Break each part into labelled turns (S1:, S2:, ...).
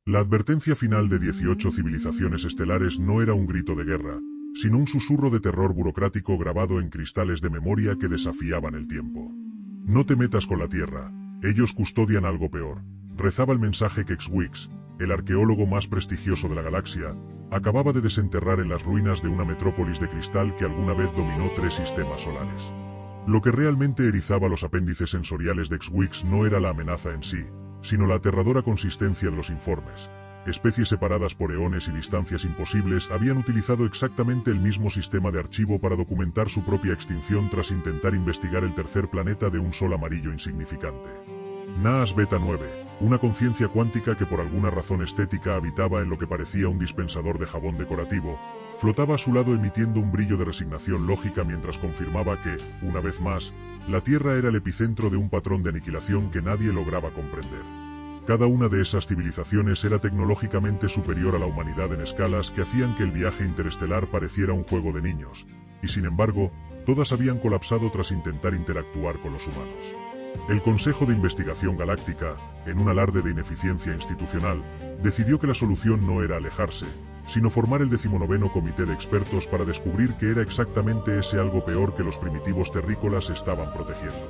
S1: La advertencia final de 18 civilizaciones estelares no era un grito de guerra, sino un susurro de terror burocrático grabado en cristales de memoria que desafiaban el tiempo. No te metas con la Tierra, ellos custodian algo peor, rezaba el mensaje que X-Wix, el arqueólogo más prestigioso de la galaxia, acababa de desenterrar en las ruinas de una metrópolis de cristal que alguna vez dominó 3 sistemas solares. Lo que realmente erizaba los apéndices sensoriales de X-Wix no era la amenaza en sí, sino la aterradora consistencia de los informes. Especies separadas por eones y distancias imposibles habían utilizado exactamente el mismo sistema de archivo para documentar su propia extinción tras intentar investigar el tercer planeta de un sol amarillo insignificante. Naas Beta 9, una conciencia cuántica que por alguna razón estética habitaba en lo que parecía un dispensador de jabón decorativo, flotaba a su lado emitiendo un brillo de resignación lógica mientras confirmaba que, una vez más, la Tierra era el epicentro de un patrón de aniquilación que nadie lograba comprender. Cada una de esas civilizaciones era tecnológicamente superior a la humanidad en escalas que hacían que el viaje interestelar pareciera un juego de niños, y sin embargo, todas habían colapsado tras intentar interactuar con los humanos. El Consejo de Investigación Galáctica, en un alarde de ineficiencia institucional, decidió que la solución no era alejarse, sino formar el 19º Comité de Expertos para descubrir qué era exactamente ese algo peor que los primitivos terrícolas estaban protegiendo.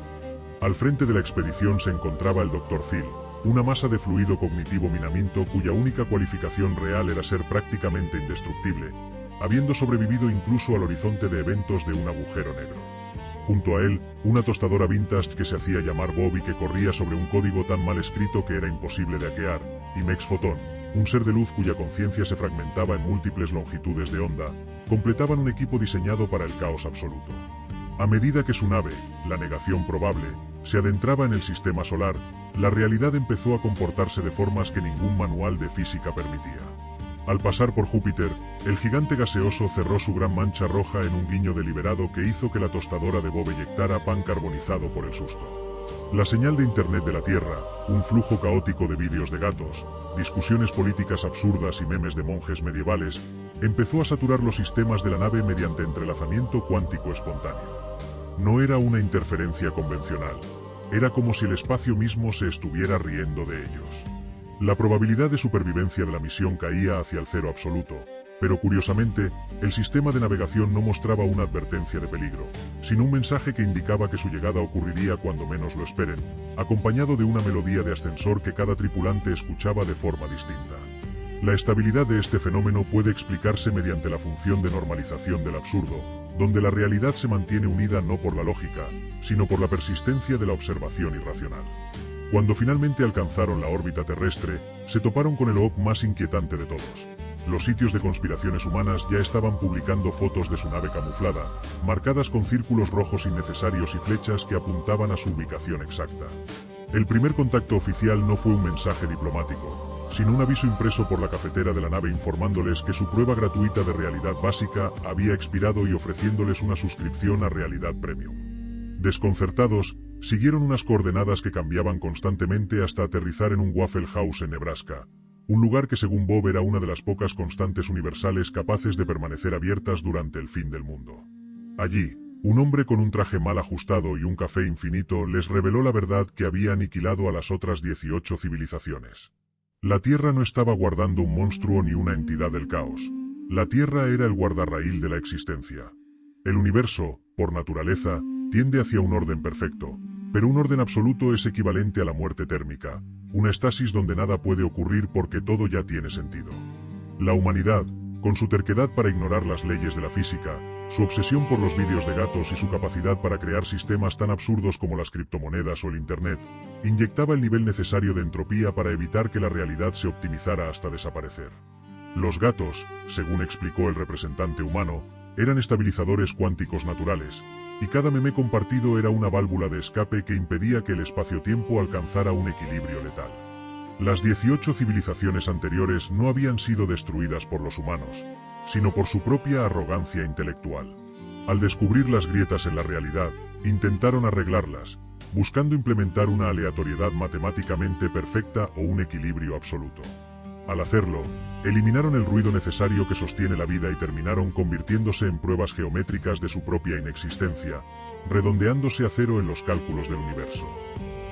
S1: Al frente de la expedición se encontraba el Dr. Thiel, una masa de fluido cognitivo minamiento cuya única cualificación real era ser prácticamente indestructible, habiendo sobrevivido incluso al horizonte de eventos de un agujero negro. Junto a él, una tostadora vintage que se hacía llamar Bob y que corría sobre un código tan mal escrito que era imposible de hackear, y Mex Photon, un ser de luz cuya conciencia se fragmentaba en múltiples longitudes de onda, completaban un equipo diseñado para el caos absoluto. A medida que su nave, la negación probable, se adentraba en el sistema solar, la realidad empezó a comportarse de formas que ningún manual de física permitía. Al pasar por Júpiter, el gigante gaseoso cerró su gran mancha roja en un guiño deliberado que hizo que la tostadora de Bob eyectara pan carbonizado por el susto. La señal de Internet de la Tierra, un flujo caótico de vídeos de gatos, discusiones políticas absurdas y memes de monjes medievales, empezó a saturar los sistemas de la nave mediante entrelazamiento cuántico espontáneo. No era una interferencia convencional, era como si el espacio mismo se estuviera riendo de ellos. La probabilidad de supervivencia de la misión caía hacia el cero absoluto, pero curiosamente, el sistema de navegación no mostraba una advertencia de peligro, sino un mensaje que indicaba que su llegada ocurriría cuando menos lo esperen, acompañado de una melodía de ascensor que cada tripulante escuchaba de forma distinta. La estabilidad de este fenómeno puede explicarse mediante la función de normalización del absurdo, donde la realidad se mantiene unida no por la lógica, sino por la persistencia de la observación irracional. Cuando finalmente alcanzaron la órbita terrestre, se toparon con el OP más inquietante de todos. Los sitios de conspiraciones humanas ya estaban publicando fotos de su nave camuflada, marcadas con círculos rojos innecesarios y flechas que apuntaban a su ubicación exacta. El primer contacto oficial no fue un mensaje diplomático, sino un aviso impreso por la cafetera de la nave informándoles que su prueba gratuita de realidad básica había expirado y ofreciéndoles una suscripción a Realidad Premium. Desconcertados, siguieron unas coordenadas que cambiaban constantemente hasta aterrizar en un Waffle House en Nebraska, un lugar que según Bob era una de las pocas constantes universales capaces de permanecer abiertas durante el fin del mundo. Allí, un hombre con un traje mal ajustado y un café infinito les reveló la verdad que había aniquilado a las otras 18 civilizaciones. La Tierra no estaba guardando un monstruo ni una entidad del caos. La Tierra era el guardarraíl de la existencia. El universo, por naturaleza, tiende hacia un orden perfecto, pero un orden absoluto es equivalente a la muerte térmica, una estasis donde nada puede ocurrir porque todo ya tiene sentido. La humanidad, con su terquedad para ignorar las leyes de la física, su obsesión por los vídeos de gatos y su capacidad para crear sistemas tan absurdos como las criptomonedas o el Internet, inyectaba el nivel necesario de entropía para evitar que la realidad se optimizara hasta desaparecer. Los gatos, según explicó el representante humano, eran estabilizadores cuánticos naturales, y cada meme compartido era una válvula de escape que impedía que el espacio-tiempo alcanzara un equilibrio letal. Las 18 civilizaciones anteriores no habían sido destruidas por los humanos, sino por su propia arrogancia intelectual. Al descubrir las grietas en la realidad, intentaron arreglarlas, buscando implementar una aleatoriedad matemáticamente perfecta o un equilibrio absoluto. Al hacerlo, eliminaron el ruido necesario que sostiene la vida y terminaron convirtiéndose en pruebas geométricas de su propia inexistencia, redondeándose a cero en los cálculos del universo.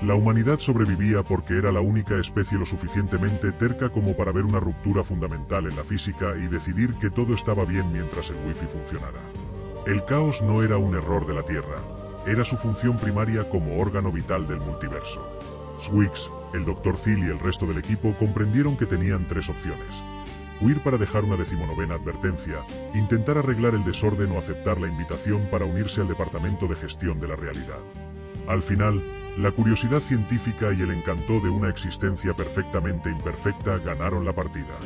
S1: La humanidad sobrevivía porque era la única especie lo suficientemente terca como para ver una ruptura fundamental en la física y decidir que todo estaba bien mientras el wifi funcionara. El caos no era un error de la Tierra, era su función primaria como órgano vital del multiverso. Squeaks, el Dr. Phil y el resto del equipo comprendieron que tenían tres opciones. Huir para dejar una 19ª advertencia, intentar arreglar el desorden o aceptar la invitación para unirse al Departamento de Gestión de la Realidad. Al final, la curiosidad científica y el encanto de una existencia perfectamente imperfecta ganaron la partida.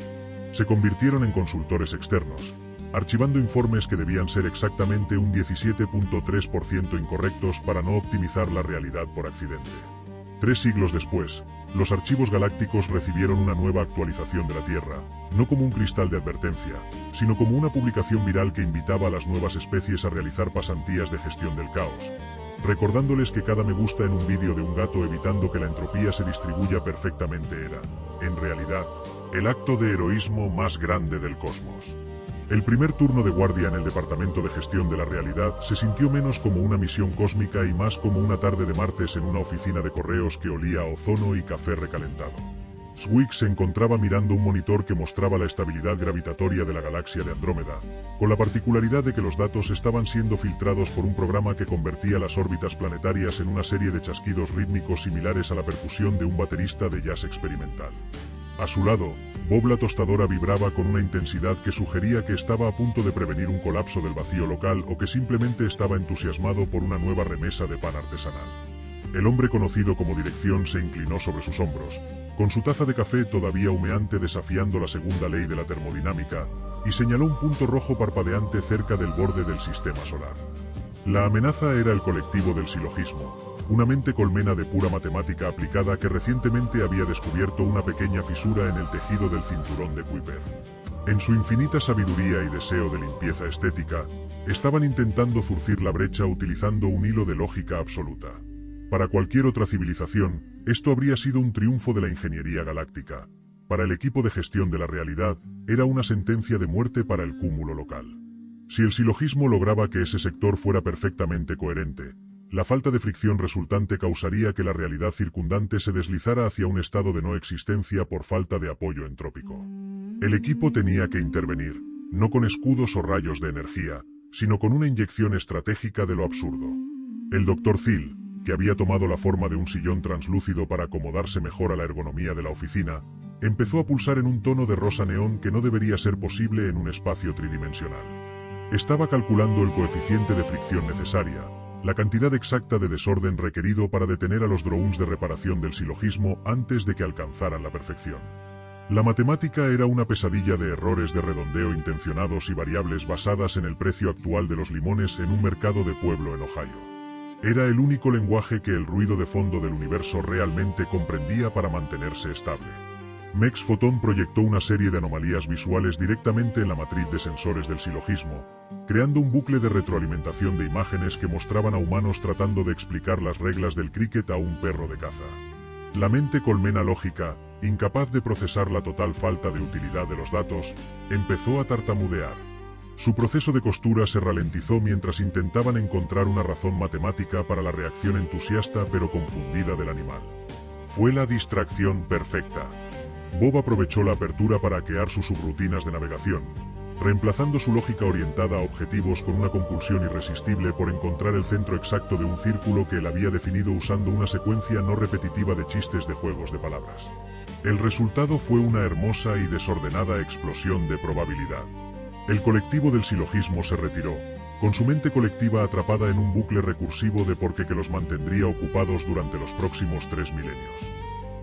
S1: Se convirtieron en consultores externos, archivando informes que debían ser exactamente un 17.3% incorrectos para no optimizar la realidad por accidente. 3 siglos después, los archivos galácticos recibieron una nueva actualización de la Tierra, no como un cristal de advertencia, sino como una publicación viral que invitaba a las nuevas especies a realizar pasantías de gestión del caos, recordándoles que cada me gusta en un vídeo de un gato evitando que la entropía se distribuya perfectamente era, en realidad, el acto de heroísmo más grande del cosmos. El primer turno de guardia en el Departamento de Gestión de la Realidad se sintió menos como una misión cósmica y más como una tarde de martes en una oficina de correos que olía a ozono y café recalentado. Squeaks se encontraba mirando un monitor que mostraba la estabilidad gravitatoria de la galaxia de Andrómeda, con la particularidad de que los datos estaban siendo filtrados por un programa que convertía las órbitas planetarias en una serie de chasquidos rítmicos similares a la percusión de un baterista de jazz experimental. A su lado, Bob la tostadora vibraba con una intensidad que sugería que estaba a punto de prevenir un colapso del vacío local o que simplemente estaba entusiasmado por una nueva remesa de pan artesanal. El hombre conocido como dirección se inclinó sobre sus hombros, con su taza de café todavía humeante desafiando la segunda ley de la termodinámica, y señaló un punto rojo parpadeante cerca del borde del sistema solar. La amenaza era el colectivo del silogismo, una mente colmena de pura matemática aplicada que recientemente había descubierto una pequeña fisura en el tejido del cinturón de Kuiper. En su infinita sabiduría y deseo de limpieza estética, estaban intentando zurcir la brecha utilizando un hilo de lógica absoluta. Para cualquier otra civilización, esto habría sido un triunfo de la ingeniería galáctica. Para el equipo de gestión de la realidad, era una sentencia de muerte para el cúmulo local. Si el silogismo lograba que ese sector fuera perfectamente coherente, la falta de fricción resultante causaría que la realidad circundante se deslizara hacia un estado de no existencia por falta de apoyo entrópico. El equipo tenía que intervenir, no con escudos o rayos de energía, sino con una inyección estratégica de lo absurdo. El Dr. Phil, que había tomado la forma de un sillón translúcido para acomodarse mejor a la ergonomía de la oficina, empezó a pulsar en un tono de rosa neón que no debería ser posible en un espacio tridimensional. Estaba calculando el coeficiente de fricción necesaria, la cantidad exacta de desorden requerido para detener a los drones de reparación del silogismo antes de que alcanzaran la perfección. La matemática era una pesadilla de errores de redondeo intencionados y variables basadas en el precio actual de los limones en un mercado de pueblo en Ohio. Era el único lenguaje que el ruido de fondo del universo realmente comprendía para mantenerse estable. Mex Photon proyectó una serie de anomalías visuales directamente en la matriz de sensores del silogismo, creando un bucle de retroalimentación de imágenes que mostraban a humanos tratando de explicar las reglas del cricket a un perro de caza. La mente colmena lógica, incapaz de procesar la total falta de utilidad de los datos, empezó a tartamudear. Su proceso de costura se ralentizó mientras intentaban encontrar una razón matemática para la reacción entusiasta pero confundida del animal. Fue la distracción perfecta. Bob aprovechó la apertura para hackear sus subrutinas de navegación, reemplazando su lógica orientada a objetivos con una compulsión irresistible por encontrar el centro exacto de un círculo que él había definido usando una secuencia no repetitiva de chistes de juegos de palabras. El resultado fue una hermosa y desordenada explosión de probabilidad. El colectivo del silogismo se retiró, con su mente colectiva atrapada en un bucle recursivo de por qué que los mantendría ocupados durante los próximos 3 milenios.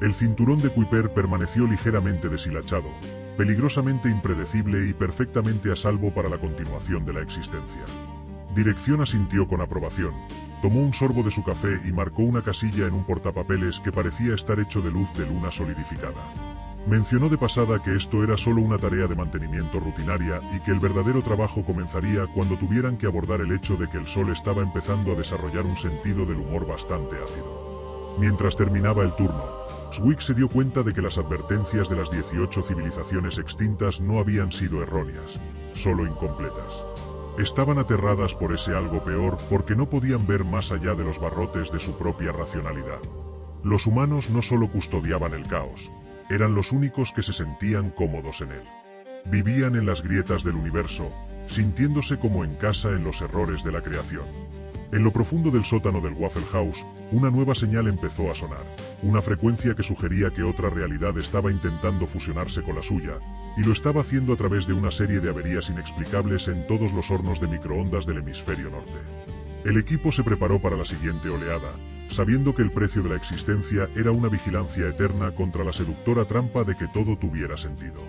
S1: El cinturón de Kuiper permaneció ligeramente deshilachado, peligrosamente impredecible y perfectamente a salvo para la continuación de la existencia. Dirección asintió con aprobación, tomó un sorbo de su café y marcó una casilla en un portapapeles que parecía estar hecho de luz de luna solidificada. Mencionó de pasada que esto era solo una tarea de mantenimiento rutinaria y que el verdadero trabajo comenzaría cuando tuvieran que abordar el hecho de que el Sol estaba empezando a desarrollar un sentido del humor bastante ácido. Mientras terminaba el turno, Squeaks se dio cuenta de que las advertencias de las 18 civilizaciones extintas no habían sido erróneas, solo incompletas. Estaban aterradas por ese algo peor porque no podían ver más allá de los barrotes de su propia racionalidad. Los humanos no solo custodiaban el caos, eran los únicos que se sentían cómodos en él. Vivían en las grietas del universo, sintiéndose como en casa en los errores de la creación. En lo profundo del sótano del Waffle House, una nueva señal empezó a sonar, una frecuencia que sugería que otra realidad estaba intentando fusionarse con la suya, y lo estaba haciendo a través de una serie de averías inexplicables en todos los hornos de microondas del hemisferio norte. El equipo se preparó para la siguiente oleada, sabiendo que el precio de la existencia era una vigilancia eterna contra la seductora trampa de que todo tuviera sentido.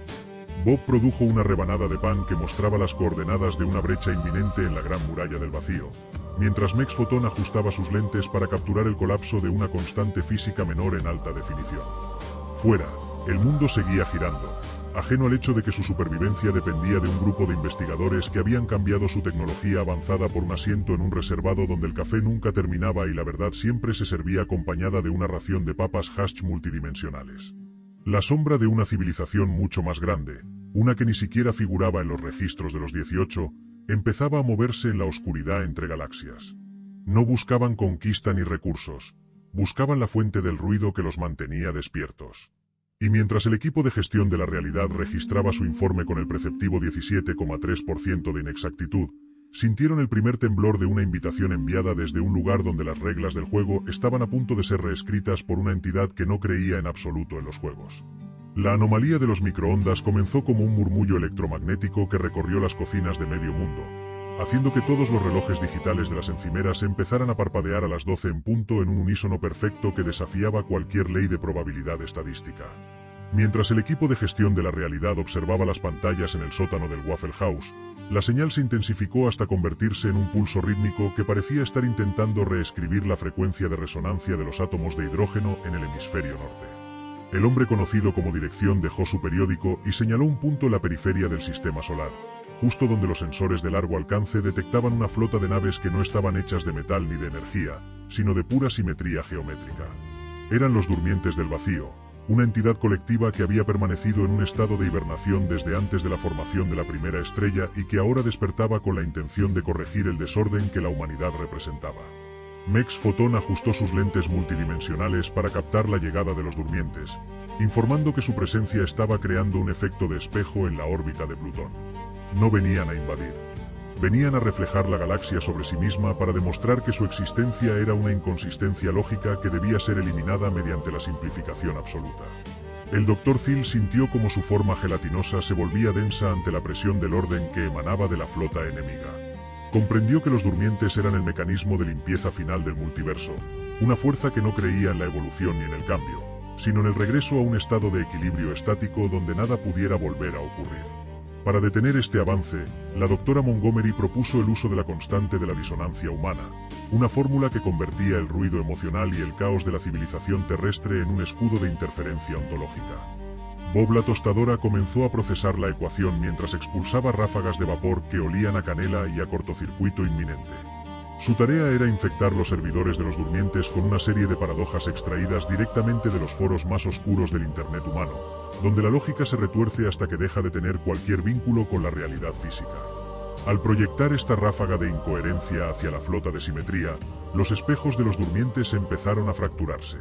S1: Bob produjo una rebanada de pan que mostraba las coordenadas de una brecha inminente en la gran muralla del vacío, mientras Mex Fotón ajustaba sus lentes para capturar el colapso de una constante física menor en alta definición. Fuera, el mundo seguía girando, ajeno al hecho de que su supervivencia dependía de un grupo de investigadores que habían cambiado su tecnología avanzada por un asiento en un reservado donde el café nunca terminaba y la verdad siempre se servía acompañada de una ración de papas hash multidimensionales. La sombra de una civilización mucho más grande, una que ni siquiera figuraba en los registros de los 18, empezaba a moverse en la oscuridad entre galaxias. No buscaban conquista ni recursos, buscaban la fuente del ruido que los mantenía despiertos. Y mientras el equipo de gestión de la realidad registraba su informe con el preceptivo 17,3% de inexactitud, sintieron el primer temblor de una invitación enviada desde un lugar donde las reglas del juego estaban a punto de ser reescritas por una entidad que no creía en absoluto en los juegos. La anomalía de los microondas comenzó como un murmullo electromagnético que recorrió las cocinas de medio mundo, haciendo que todos los relojes digitales de las encimeras empezaran a parpadear a las 12 en punto en un unísono perfecto que desafiaba cualquier ley de probabilidad estadística. Mientras el equipo de gestión de la realidad observaba las pantallas en el sótano del Waffle House, la señal se intensificó hasta convertirse en un pulso rítmico que parecía estar intentando reescribir la frecuencia de resonancia de los átomos de hidrógeno en el hemisferio norte. El hombre conocido como Dirección dejó su periódico y señaló un punto en la periferia del sistema solar, justo donde los sensores de largo alcance detectaban una flota de naves que no estaban hechas de metal ni de energía, sino de pura simetría geométrica. Eran los durmientes del vacío, una entidad colectiva que había permanecido en un estado de hibernación desde antes de la formación de la primera estrella y que ahora despertaba con la intención de corregir el desorden que la humanidad representaba. Mex Fotón ajustó sus lentes multidimensionales para captar la llegada de los durmientes, informando que su presencia estaba creando un efecto de espejo en la órbita de Plutón. No venían a invadir. Venían a reflejar la galaxia sobre sí misma para demostrar que su existencia era una inconsistencia lógica que debía ser eliminada mediante la simplificación absoluta. El Dr. Thiel sintió como su forma gelatinosa se volvía densa ante la presión del orden que emanaba de la flota enemiga. Comprendió que los durmientes eran el mecanismo de limpieza final del multiverso, una fuerza que no creía en la evolución ni en el cambio, sino en el regreso a un estado de equilibrio estático donde nada pudiera volver a ocurrir. Para detener este avance, la doctora Montgomery propuso el uso de la constante de la disonancia humana, una fórmula que convertía el ruido emocional y el caos de la civilización terrestre en un escudo de interferencia ontológica. Bob la tostadora comenzó a procesar la ecuación mientras expulsaba ráfagas de vapor que olían a canela y a cortocircuito inminente. Su tarea era infectar los servidores de los durmientes con una serie de paradojas extraídas directamente de los foros más oscuros del Internet humano, donde la lógica se retuerce hasta que deja de tener cualquier vínculo con la realidad física. Al proyectar esta ráfaga de incoherencia hacia la flota de simetría, los espejos de los durmientes empezaron a fracturarse.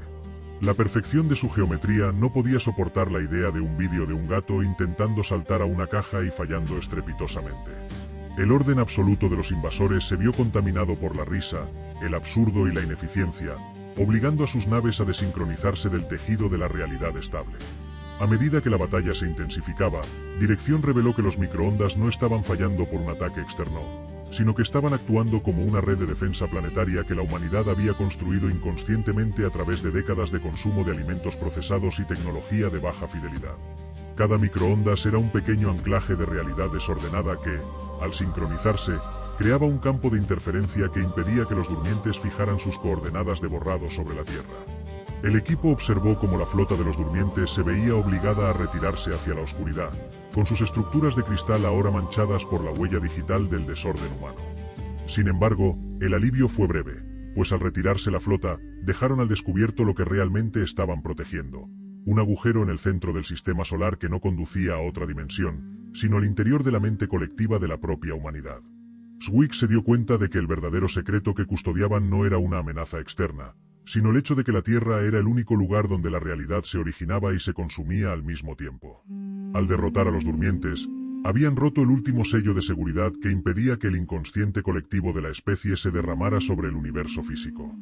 S1: La perfección de su geometría no podía soportar la idea de un vídeo de un gato intentando saltar a una caja y fallando estrepitosamente. El orden absoluto de los invasores se vio contaminado por la risa, el absurdo y la ineficiencia, obligando a sus naves a desincronizarse del tejido de la realidad estable. A medida que la batalla se intensificaba, Dirección reveló que los microondas no estaban fallando por un ataque externo, sino que estaban actuando como una red de defensa planetaria que la humanidad había construido inconscientemente a través de décadas de consumo de alimentos procesados y tecnología de baja fidelidad. Cada microondas era un pequeño anclaje de realidad desordenada que, al sincronizarse, creaba un campo de interferencia que impedía que los durmientes fijaran sus coordenadas de borrado sobre la Tierra. El equipo observó cómo la flota de los durmientes se veía obligada a retirarse hacia la oscuridad, con sus estructuras de cristal ahora manchadas por la huella digital del desorden humano. Sin embargo, el alivio fue breve, pues al retirarse la flota, dejaron al descubierto lo que realmente estaban protegiendo: un agujero en el centro del sistema solar que no conducía a otra dimensión, sino al interior de la mente colectiva de la propia humanidad. Zwick se dio cuenta de que el verdadero secreto que custodiaban no era una amenaza externa, sino el hecho de que la Tierra era el único lugar donde la realidad se originaba y se consumía al mismo tiempo. Al derrotar a los durmientes, habían roto el último sello de seguridad que impedía que el inconsciente colectivo de la especie se derramara sobre el universo físico.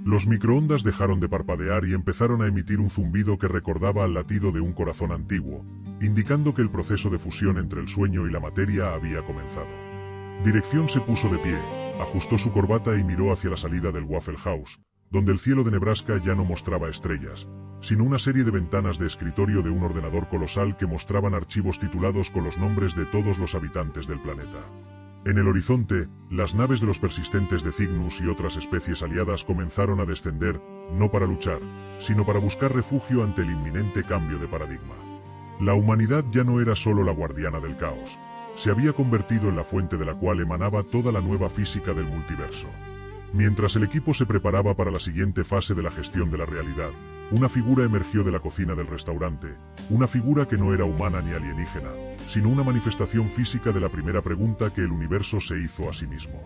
S1: Los microondas dejaron de parpadear y empezaron a emitir un zumbido que recordaba al latido de un corazón antiguo, indicando que el proceso de fusión entre el sueño y la materia había comenzado. Dirección se puso de pie, ajustó su corbata y miró hacia la salida del Waffle House, donde el cielo de Nebraska ya no mostraba estrellas, sino una serie de ventanas de escritorio de un ordenador colosal que mostraban archivos titulados con los nombres de todos los habitantes del planeta. En el horizonte, las naves de los persistentes de Cygnus y otras especies aliadas comenzaron a descender, no para luchar, sino para buscar refugio ante el inminente cambio de paradigma. La humanidad ya no era solo la guardiana del caos, se había convertido en la fuente de la cual emanaba toda la nueva física del multiverso. Mientras el equipo se preparaba para la siguiente fase de la gestión de la realidad, una figura emergió de la cocina del restaurante, una figura que no era humana ni alienígena, sino una manifestación física de la primera pregunta que el universo se hizo a sí mismo.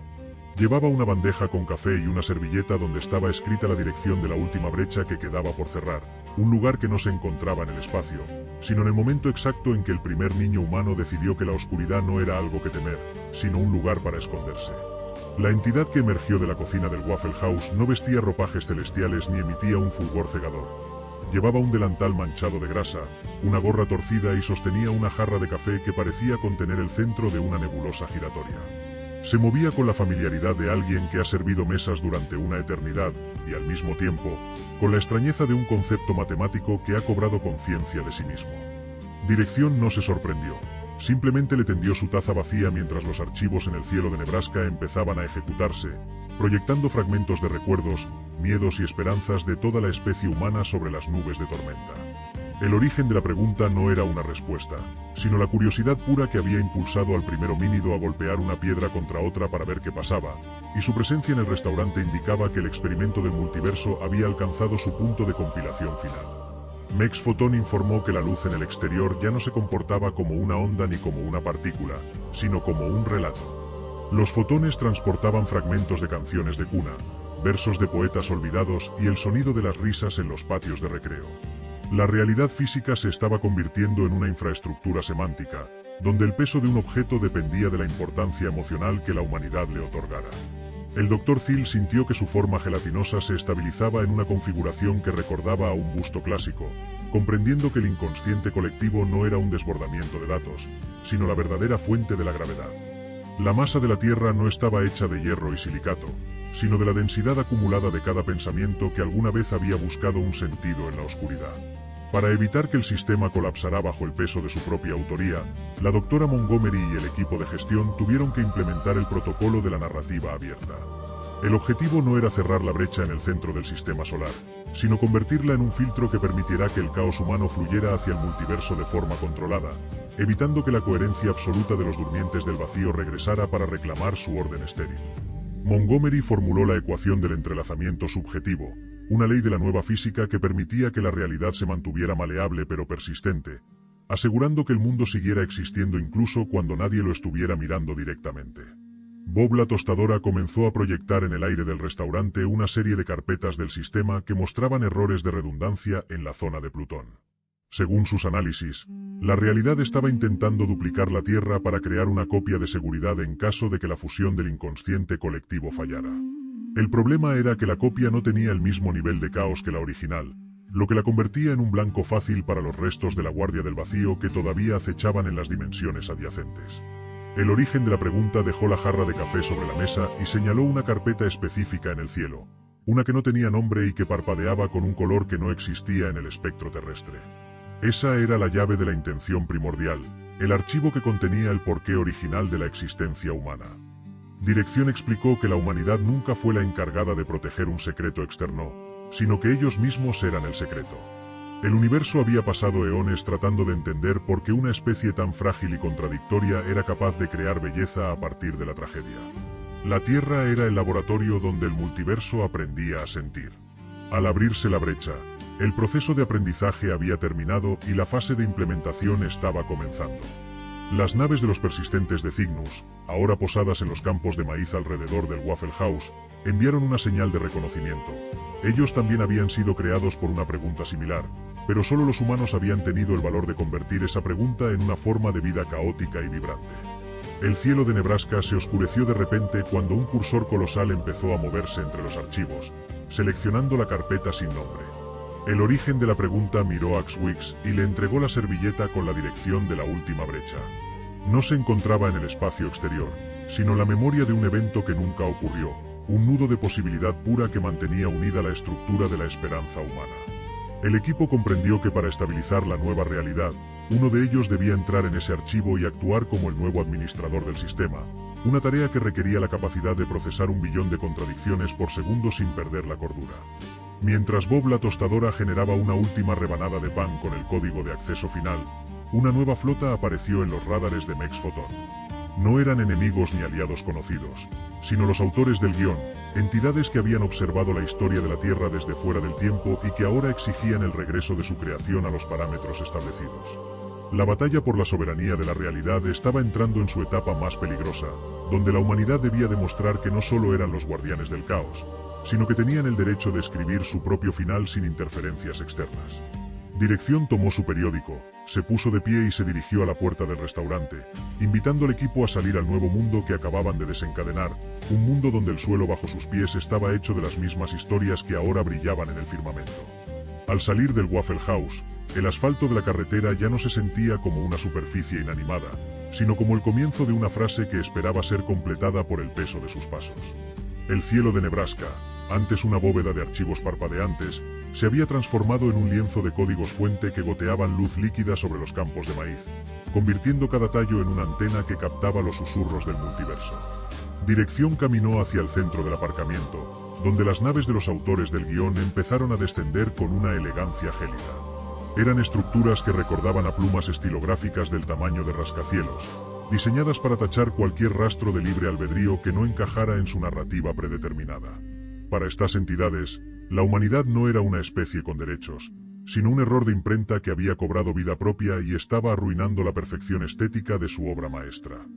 S1: Llevaba una bandeja con café y una servilleta donde estaba escrita la dirección de la última brecha que quedaba por cerrar, un lugar que no se encontraba en el espacio, sino en el momento exacto en que el primer niño humano decidió que la oscuridad no era algo que temer, sino un lugar para esconderse. La entidad que emergió de la cocina del Waffle House no vestía ropajes celestiales ni emitía un fulgor cegador. Llevaba un delantal manchado de grasa, una gorra torcida y sostenía una jarra de café que parecía contener el centro de una nebulosa giratoria. Se movía con la familiaridad de alguien que ha servido mesas durante una eternidad, y al mismo tiempo, con la extrañeza de un concepto matemático que ha cobrado conciencia de sí mismo. Dirección no se sorprendió. Simplemente le tendió su taza vacía mientras los archivos en el cielo de Nebraska empezaban a ejecutarse, proyectando fragmentos de recuerdos, miedos y esperanzas de toda la especie humana sobre las nubes de tormenta. El origen de la pregunta no era una respuesta, sino la curiosidad pura que había impulsado al primer homínido a golpear una piedra contra otra para ver qué pasaba, y su presencia en el restaurante indicaba que el experimento del multiverso había alcanzado su punto de compilación final. Mex Photon informó que la luz en el exterior ya no se comportaba como una onda ni como una partícula, sino como un relato. Los fotones transportaban fragmentos de canciones de cuna, versos de poetas olvidados y el sonido de las risas en los patios de recreo. La realidad física se estaba convirtiendo en una infraestructura semántica, donde el peso de un objeto dependía de la importancia emocional que la humanidad le otorgara. El Dr. Thiel sintió que su forma gelatinosa se estabilizaba en una configuración que recordaba a un busto clásico, comprendiendo que el inconsciente colectivo no era un desbordamiento de datos, sino la verdadera fuente de la gravedad. La masa de la Tierra no estaba hecha de hierro y silicato, sino de la densidad acumulada de cada pensamiento que alguna vez había buscado un sentido en la oscuridad. Para evitar que el sistema colapsara bajo el peso de su propia autoría, la doctora Montgomery y el equipo de gestión tuvieron que implementar el protocolo de la narrativa abierta. El objetivo no era cerrar la brecha en el centro del sistema solar, sino convertirla en un filtro que permitiera que el caos humano fluyera hacia el multiverso de forma controlada, evitando que la coherencia absoluta de los durmientes del vacío regresara para reclamar su orden estéril. Montgomery formuló la ecuación del entrelazamiento subjetivo, una ley de la nueva física que permitía que la realidad se mantuviera maleable pero persistente, asegurando que el mundo siguiera existiendo incluso cuando nadie lo estuviera mirando directamente. Bob la tostadora comenzó a proyectar en el aire del restaurante una serie de carpetas del sistema que mostraban errores de redundancia en la zona de Plutón. Según sus análisis, la realidad estaba intentando duplicar la Tierra para crear una copia de seguridad en caso de que la fusión del inconsciente colectivo fallara. El problema era que la copia no tenía el mismo nivel de caos que la original, lo que la convertía en un blanco fácil para los restos de la Guardia del Vacío que todavía acechaban en las dimensiones adyacentes. El origen de la pregunta dejó la jarra de café sobre la mesa y señaló una carpeta específica en el cielo, una que no tenía nombre y que parpadeaba con un color que no existía en el espectro terrestre. Esa era la llave de la intención primordial, el archivo que contenía el porqué original de la existencia humana. Dirección explicó que la humanidad nunca fue la encargada de proteger un secreto externo, sino que ellos mismos eran el secreto. El universo había pasado eones tratando de entender por qué una especie tan frágil y contradictoria era capaz de crear belleza a partir de la tragedia. La Tierra era el laboratorio donde el multiverso aprendía a sentir. Al abrirse la brecha, el proceso de aprendizaje había terminado y la fase de implementación estaba comenzando. Las naves de los persistentes de Cygnus, ahora posadas en los campos de maíz alrededor del Waffle House, enviaron una señal de reconocimiento. Ellos también habían sido creados por una pregunta similar, pero solo los humanos habían tenido el valor de convertir esa pregunta en una forma de vida caótica y vibrante. El cielo de Nebraska se oscureció de repente cuando un cursor colosal empezó a moverse entre los archivos, seleccionando la carpeta sin nombre. El origen de la pregunta miró a Axwix y le entregó la servilleta con la dirección de la última brecha. No se encontraba en el espacio exterior, sino la memoria de un evento que nunca ocurrió, un nudo de posibilidad pura que mantenía unida la estructura de la esperanza humana. El equipo comprendió que para estabilizar la nueva realidad, uno de ellos debía entrar en ese archivo y actuar como el nuevo administrador del sistema, una tarea que requería la capacidad de procesar 1 billón de contradicciones por segundo sin perder la cordura. Mientras Bob la tostadora generaba una última rebanada de pan con el código de acceso final, una nueva flota apareció en los radares de Mex Photon. No eran enemigos ni aliados conocidos, sino los autores del guión, entidades que habían observado la historia de la Tierra desde fuera del tiempo y que ahora exigían el regreso de su creación a los parámetros establecidos. La batalla por la soberanía de la realidad estaba entrando en su etapa más peligrosa, donde la humanidad debía demostrar que no solo eran los guardianes del caos, sino que tenían el derecho de escribir su propio final sin interferencias externas. Dirección tomó su periódico, se puso de pie y se dirigió a la puerta del restaurante, invitando al equipo a salir al nuevo mundo que acababan de desencadenar, un mundo donde el suelo bajo sus pies estaba hecho de las mismas historias que ahora brillaban en el firmamento. Al salir del Waffle House, el asfalto de la carretera ya no se sentía como una superficie inanimada, sino como el comienzo de una frase que esperaba ser completada por el peso de sus pasos. El cielo de Nebraska, antes una bóveda de archivos parpadeantes, se había transformado en un lienzo de códigos fuente que goteaban luz líquida sobre los campos de maíz, convirtiendo cada tallo en una antena que captaba los susurros del multiverso. Dirección caminó hacia el centro del aparcamiento, donde las naves de los autores del guión empezaron a descender con una elegancia gélida. Eran estructuras que recordaban a plumas estilográficas del tamaño de rascacielos, diseñadas para tachar cualquier rastro de libre albedrío que no encajara en su narrativa predeterminada. Para estas entidades, la humanidad no era una especie con derechos, sino un error de imprenta que había cobrado vida propia y estaba arruinando la perfección estética de su obra maestra.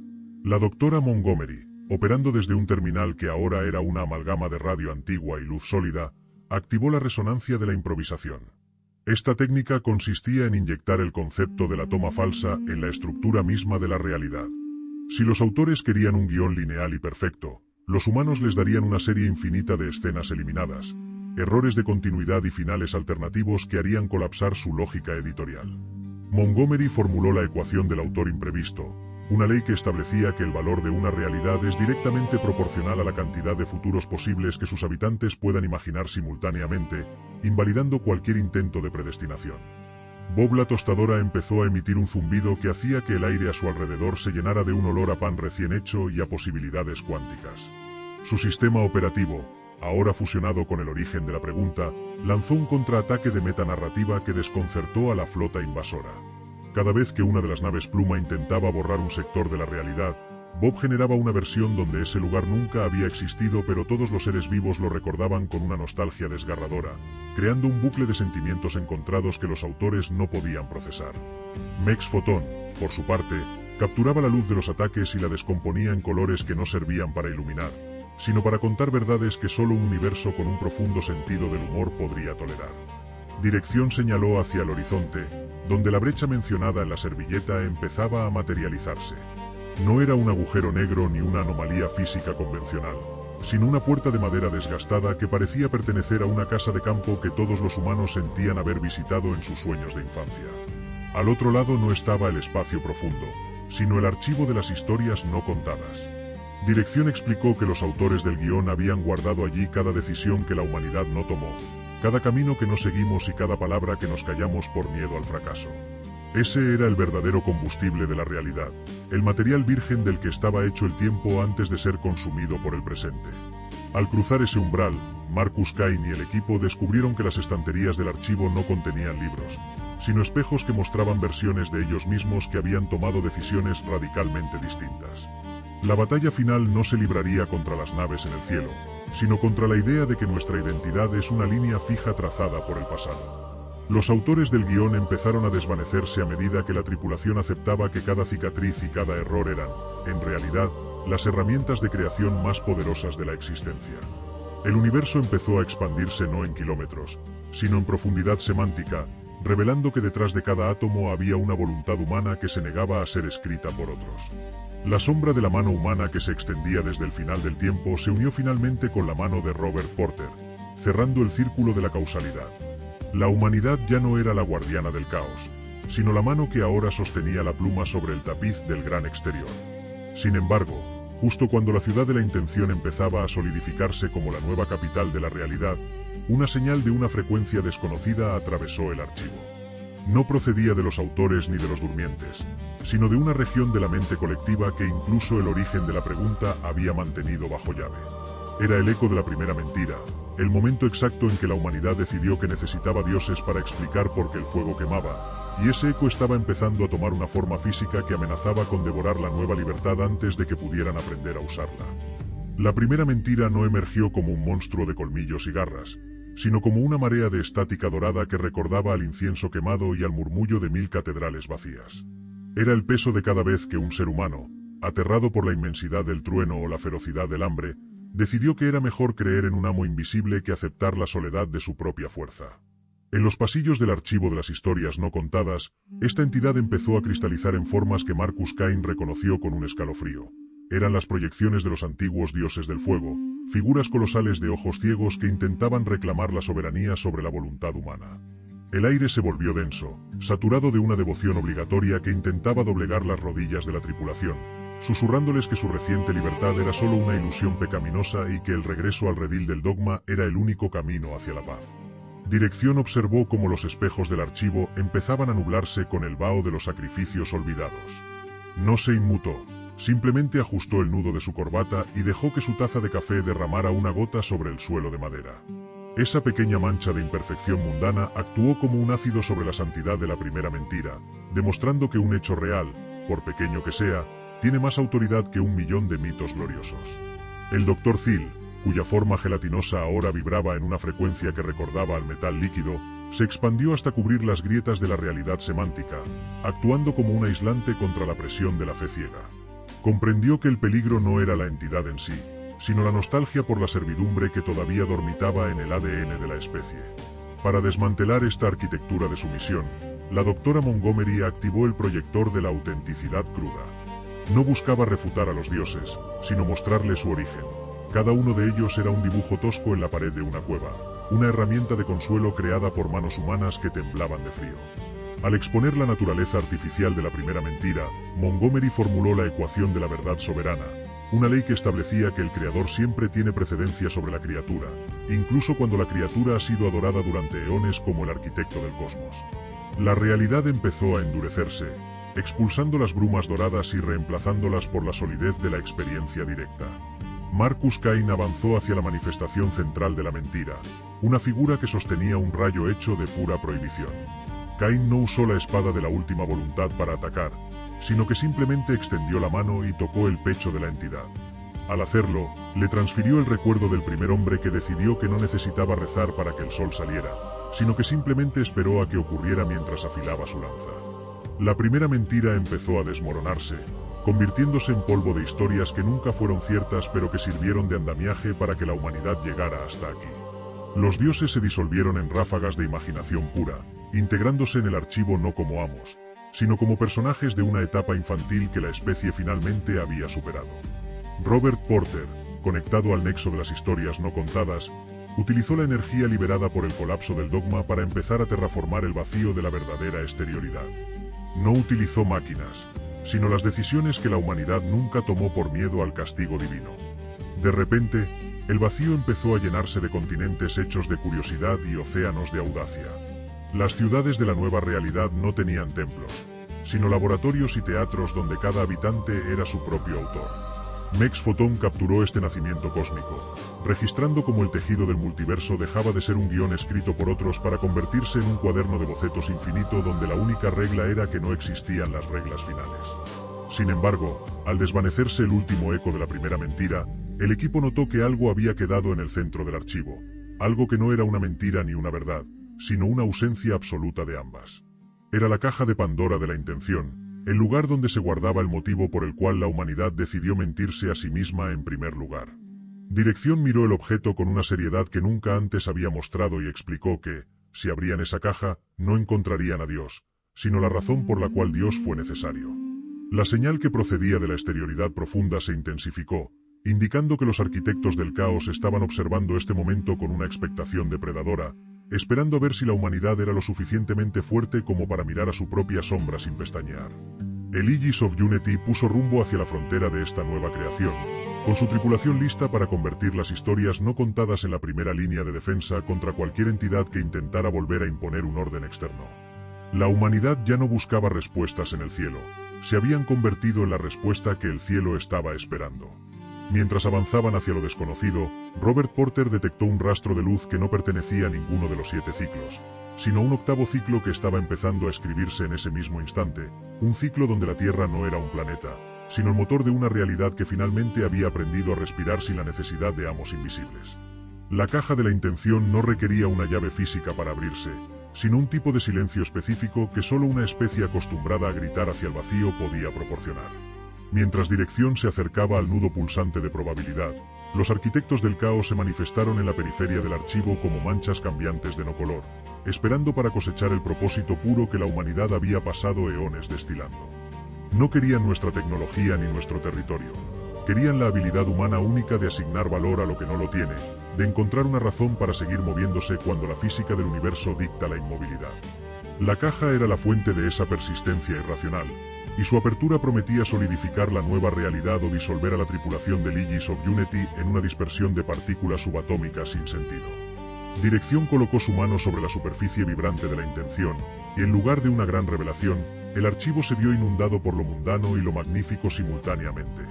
S1: La doctora Montgomery, operando desde un terminal que ahora era una amalgama de radio antigua y luz sólida, activó la resonancia de la improvisación. Esta técnica consistía en inyectar el concepto de la toma falsa en la estructura misma de la realidad. Si los autores querían un guión lineal y perfecto, los humanos les darían una serie infinita de escenas eliminadas, errores de continuidad y finales alternativos que harían colapsar su lógica editorial. Montgomery formuló la ecuación del autor imprevisto, una ley que establecía que el valor de una realidad es directamente proporcional a la cantidad de futuros posibles que sus habitantes puedan imaginar simultáneamente, invalidando cualquier intento de predestinación. Bob la tostadora empezó a emitir un zumbido que hacía que el aire a su alrededor se llenara de un olor a pan recién hecho y a posibilidades cuánticas. Su sistema operativo, ahora fusionado con el origen de la pregunta, lanzó un contraataque de metanarrativa que desconcertó a la flota invasora. Cada vez que una de las naves Pluma intentaba borrar un sector de la realidad, Bob generaba una versión donde ese lugar nunca había existido, pero todos los seres vivos lo recordaban con una nostalgia desgarradora, creando un bucle de sentimientos encontrados que los autores no podían procesar. Mex Photon, por su parte, capturaba la luz de los ataques y la descomponía en colores que no servían para iluminar, sino para contar verdades que solo un universo con un profundo sentido del humor podría tolerar. Dirección señaló hacia el horizonte, donde la brecha mencionada en la servilleta empezaba a materializarse. No era un agujero negro ni una anomalía física convencional, sino una puerta de madera desgastada que parecía pertenecer a una casa de campo que todos los humanos sentían haber visitado en sus sueños de infancia. Al otro lado no estaba el espacio profundo, sino el archivo de las historias no contadas. Dirección explicó que los autores del guión habían guardado allí cada decisión que la humanidad no tomó, cada camino que no seguimos y cada palabra que nos callamos por miedo al fracaso. Ese era el verdadero combustible de la realidad, el material virgen del que estaba hecho el tiempo antes de ser consumido por el presente. Al cruzar ese umbral, Marcus Kane y el equipo descubrieron que las estanterías del archivo no contenían libros, sino espejos que mostraban versiones de ellos mismos que habían tomado decisiones radicalmente distintas. La batalla final no se libraría contra las naves en el cielo, sino contra la idea de que nuestra identidad es una línea fija trazada por el pasado. Los autores del guión empezaron a desvanecerse a medida que la tripulación aceptaba que cada cicatriz y cada error eran, en realidad, las herramientas de creación más poderosas de la existencia. El universo empezó a expandirse no en kilómetros, sino en profundidad semántica, revelando que detrás de cada átomo había una voluntad humana que se negaba a ser escrita por otros. La sombra de la mano humana que se extendía desde el final del tiempo se unió finalmente con la mano de Robert Porter, cerrando el círculo de la causalidad. La humanidad ya no era la guardiana del caos, sino la mano que ahora sostenía la pluma sobre el tapiz del gran exterior. Sin embargo, justo cuando la ciudad de la intención empezaba a solidificarse como la nueva capital de la realidad, una señal de una frecuencia desconocida atravesó el archivo. No procedía de los autores ni de los durmientes, sino de una región de la mente colectiva que incluso el origen de la pregunta había mantenido bajo llave. Era el eco de la primera mentira, el momento exacto en que la humanidad decidió que necesitaba dioses para explicar por qué el fuego quemaba, y ese eco estaba empezando a tomar una forma física que amenazaba con devorar la nueva libertad antes de que pudieran aprender a usarla. La primera mentira no emergió como un monstruo de colmillos y garras, sino como una marea de estática dorada que recordaba al incienso quemado y al murmullo de 1000 catedrales vacías. Era el peso de cada vez que un ser humano, aterrado por la inmensidad del trueno o la ferocidad del hambre, decidió que era mejor creer en un amo invisible que aceptar la soledad de su propia fuerza. En los pasillos del archivo de las historias no contadas, esta entidad empezó a cristalizar en formas que Marcus Cain reconoció con un escalofrío. Eran las proyecciones de los antiguos dioses del fuego, figuras colosales de ojos ciegos que intentaban reclamar la soberanía sobre la voluntad humana. El aire se volvió denso, saturado de una devoción obligatoria que intentaba doblegar las rodillas de la tripulación, susurrándoles que su reciente libertad era solo una ilusión pecaminosa y que el regreso al redil del dogma era el único camino hacia la paz. Dirección observó cómo los espejos del archivo empezaban a nublarse con el vaho de los sacrificios olvidados. No se inmutó. Simplemente ajustó el nudo de su corbata y dejó que su taza de café derramara una gota sobre el suelo de madera. Esa pequeña mancha de imperfección mundana actuó como un ácido sobre la santidad de la primera mentira, demostrando que un hecho real, por pequeño que sea, tiene más autoridad que 1.000.000 de mitos gloriosos. El Dr. Thiel, cuya forma gelatinosa ahora vibraba en una frecuencia que recordaba al metal líquido, se expandió hasta cubrir las grietas de la realidad semántica, actuando como un aislante contra la presión de la fe ciega. Comprendió que el peligro no era la entidad en sí, sino la nostalgia por la servidumbre que todavía dormitaba en el ADN de la especie. Para desmantelar esta arquitectura de sumisión, la doctora Montgomery activó el proyector de la autenticidad cruda. No buscaba refutar a los dioses, sino mostrarles su origen. Cada uno de ellos era un dibujo tosco en la pared de una cueva, una herramienta de consuelo creada por manos humanas que temblaban de frío. Al exponer la naturaleza artificial de la primera mentira, Montgomery formuló la ecuación de la verdad soberana, una ley que establecía que el creador siempre tiene precedencia sobre la criatura, incluso cuando la criatura ha sido adorada durante eones como el arquitecto del cosmos. La realidad empezó a endurecerse, expulsando las brumas doradas y reemplazándolas por la solidez de la experiencia directa. Marcus Cain avanzó hacia la manifestación central de la mentira, una figura que sostenía un rayo hecho de pura prohibición. Cain no usó la espada de la última voluntad para atacar, sino que simplemente extendió la mano y tocó el pecho de la entidad. Al hacerlo, le transfirió el recuerdo del primer hombre que decidió que no necesitaba rezar para que el sol saliera, sino que simplemente esperó a que ocurriera mientras afilaba su lanza. La primera mentira empezó a desmoronarse, convirtiéndose en polvo de historias que nunca fueron ciertas pero que sirvieron de andamiaje para que la humanidad llegara hasta aquí. Los dioses se disolvieron en ráfagas de imaginación pura, integrándose en el archivo no como amos, sino como personajes de una etapa infantil que la especie finalmente había superado. Robert Porter, conectado al nexo de las historias no contadas, utilizó la energía liberada por el colapso del dogma para empezar a terraformar el vacío de la verdadera exterioridad. No utilizó máquinas, sino las decisiones que la humanidad nunca tomó por miedo al castigo divino. De repente, el vacío empezó a llenarse de continentes hechos de curiosidad y océanos de audacia. Las ciudades de la nueva realidad no tenían templos, sino laboratorios y teatros donde cada habitante era su propio autor. Mex Photon capturó este nacimiento cósmico, registrando cómo el tejido del multiverso dejaba de ser un guión escrito por otros para convertirse en un cuaderno de bocetos infinito donde la única regla era que no existían las reglas finales. Sin embargo, al desvanecerse el último eco de la primera mentira, el equipo notó que algo había quedado en el centro del archivo, algo que no era una mentira ni una verdad, sino una ausencia absoluta de ambas. Era la caja de Pandora de la intención, el lugar donde se guardaba el motivo por el cual la humanidad decidió mentirse a sí misma en primer lugar. Dirección miró el objeto con una seriedad que nunca antes había mostrado y explicó que, si abrían esa caja, no encontrarían a Dios, sino la razón por la cual Dios fue necesario. La señal que procedía de la exterioridad profunda se intensificó, indicando que los arquitectos del caos estaban observando este momento con una expectación depredadora, esperando a ver si la humanidad era lo suficientemente fuerte como para mirar a su propia sombra sin pestañear. El Aegis of Unity puso rumbo hacia la frontera de esta nueva creación, con su tripulación lista para convertir las historias no contadas en la primera línea de defensa contra cualquier entidad que intentara volver a imponer un orden externo. La humanidad ya no buscaba respuestas en el cielo, se habían convertido en la respuesta que el cielo estaba esperando. Mientras avanzaban hacia lo desconocido, Robert Porter detectó un rastro de luz que no pertenecía a ninguno de los 7 ciclos, sino un octavo ciclo que estaba empezando a escribirse en ese mismo instante, un ciclo donde la Tierra no era un planeta, sino el motor de una realidad que finalmente había aprendido a respirar sin la necesidad de amos invisibles. La caja de la intención no requería una llave física para abrirse, sino un tipo de silencio específico que solo una especie acostumbrada a gritar hacia el vacío podía proporcionar. Mientras Dirección se acercaba al nudo pulsante de probabilidad, los arquitectos del caos se manifestaron en la periferia del archivo como manchas cambiantes de no color, esperando para cosechar el propósito puro que la humanidad había pasado eones destilando. No querían nuestra tecnología ni nuestro territorio. Querían la habilidad humana única de asignar valor a lo que no lo tiene, de encontrar una razón para seguir moviéndose cuando la física del universo dicta la inmovilidad. La caja era la fuente de esa persistencia irracional, y su apertura prometía solidificar la nueva realidad o disolver a la tripulación del Aegis of Unity en una dispersión de partículas subatómicas sin sentido. Dirección colocó su mano sobre la superficie vibrante de la intención, y en lugar de una gran revelación, el archivo se vio inundado por lo mundano y lo magnífico simultáneamente.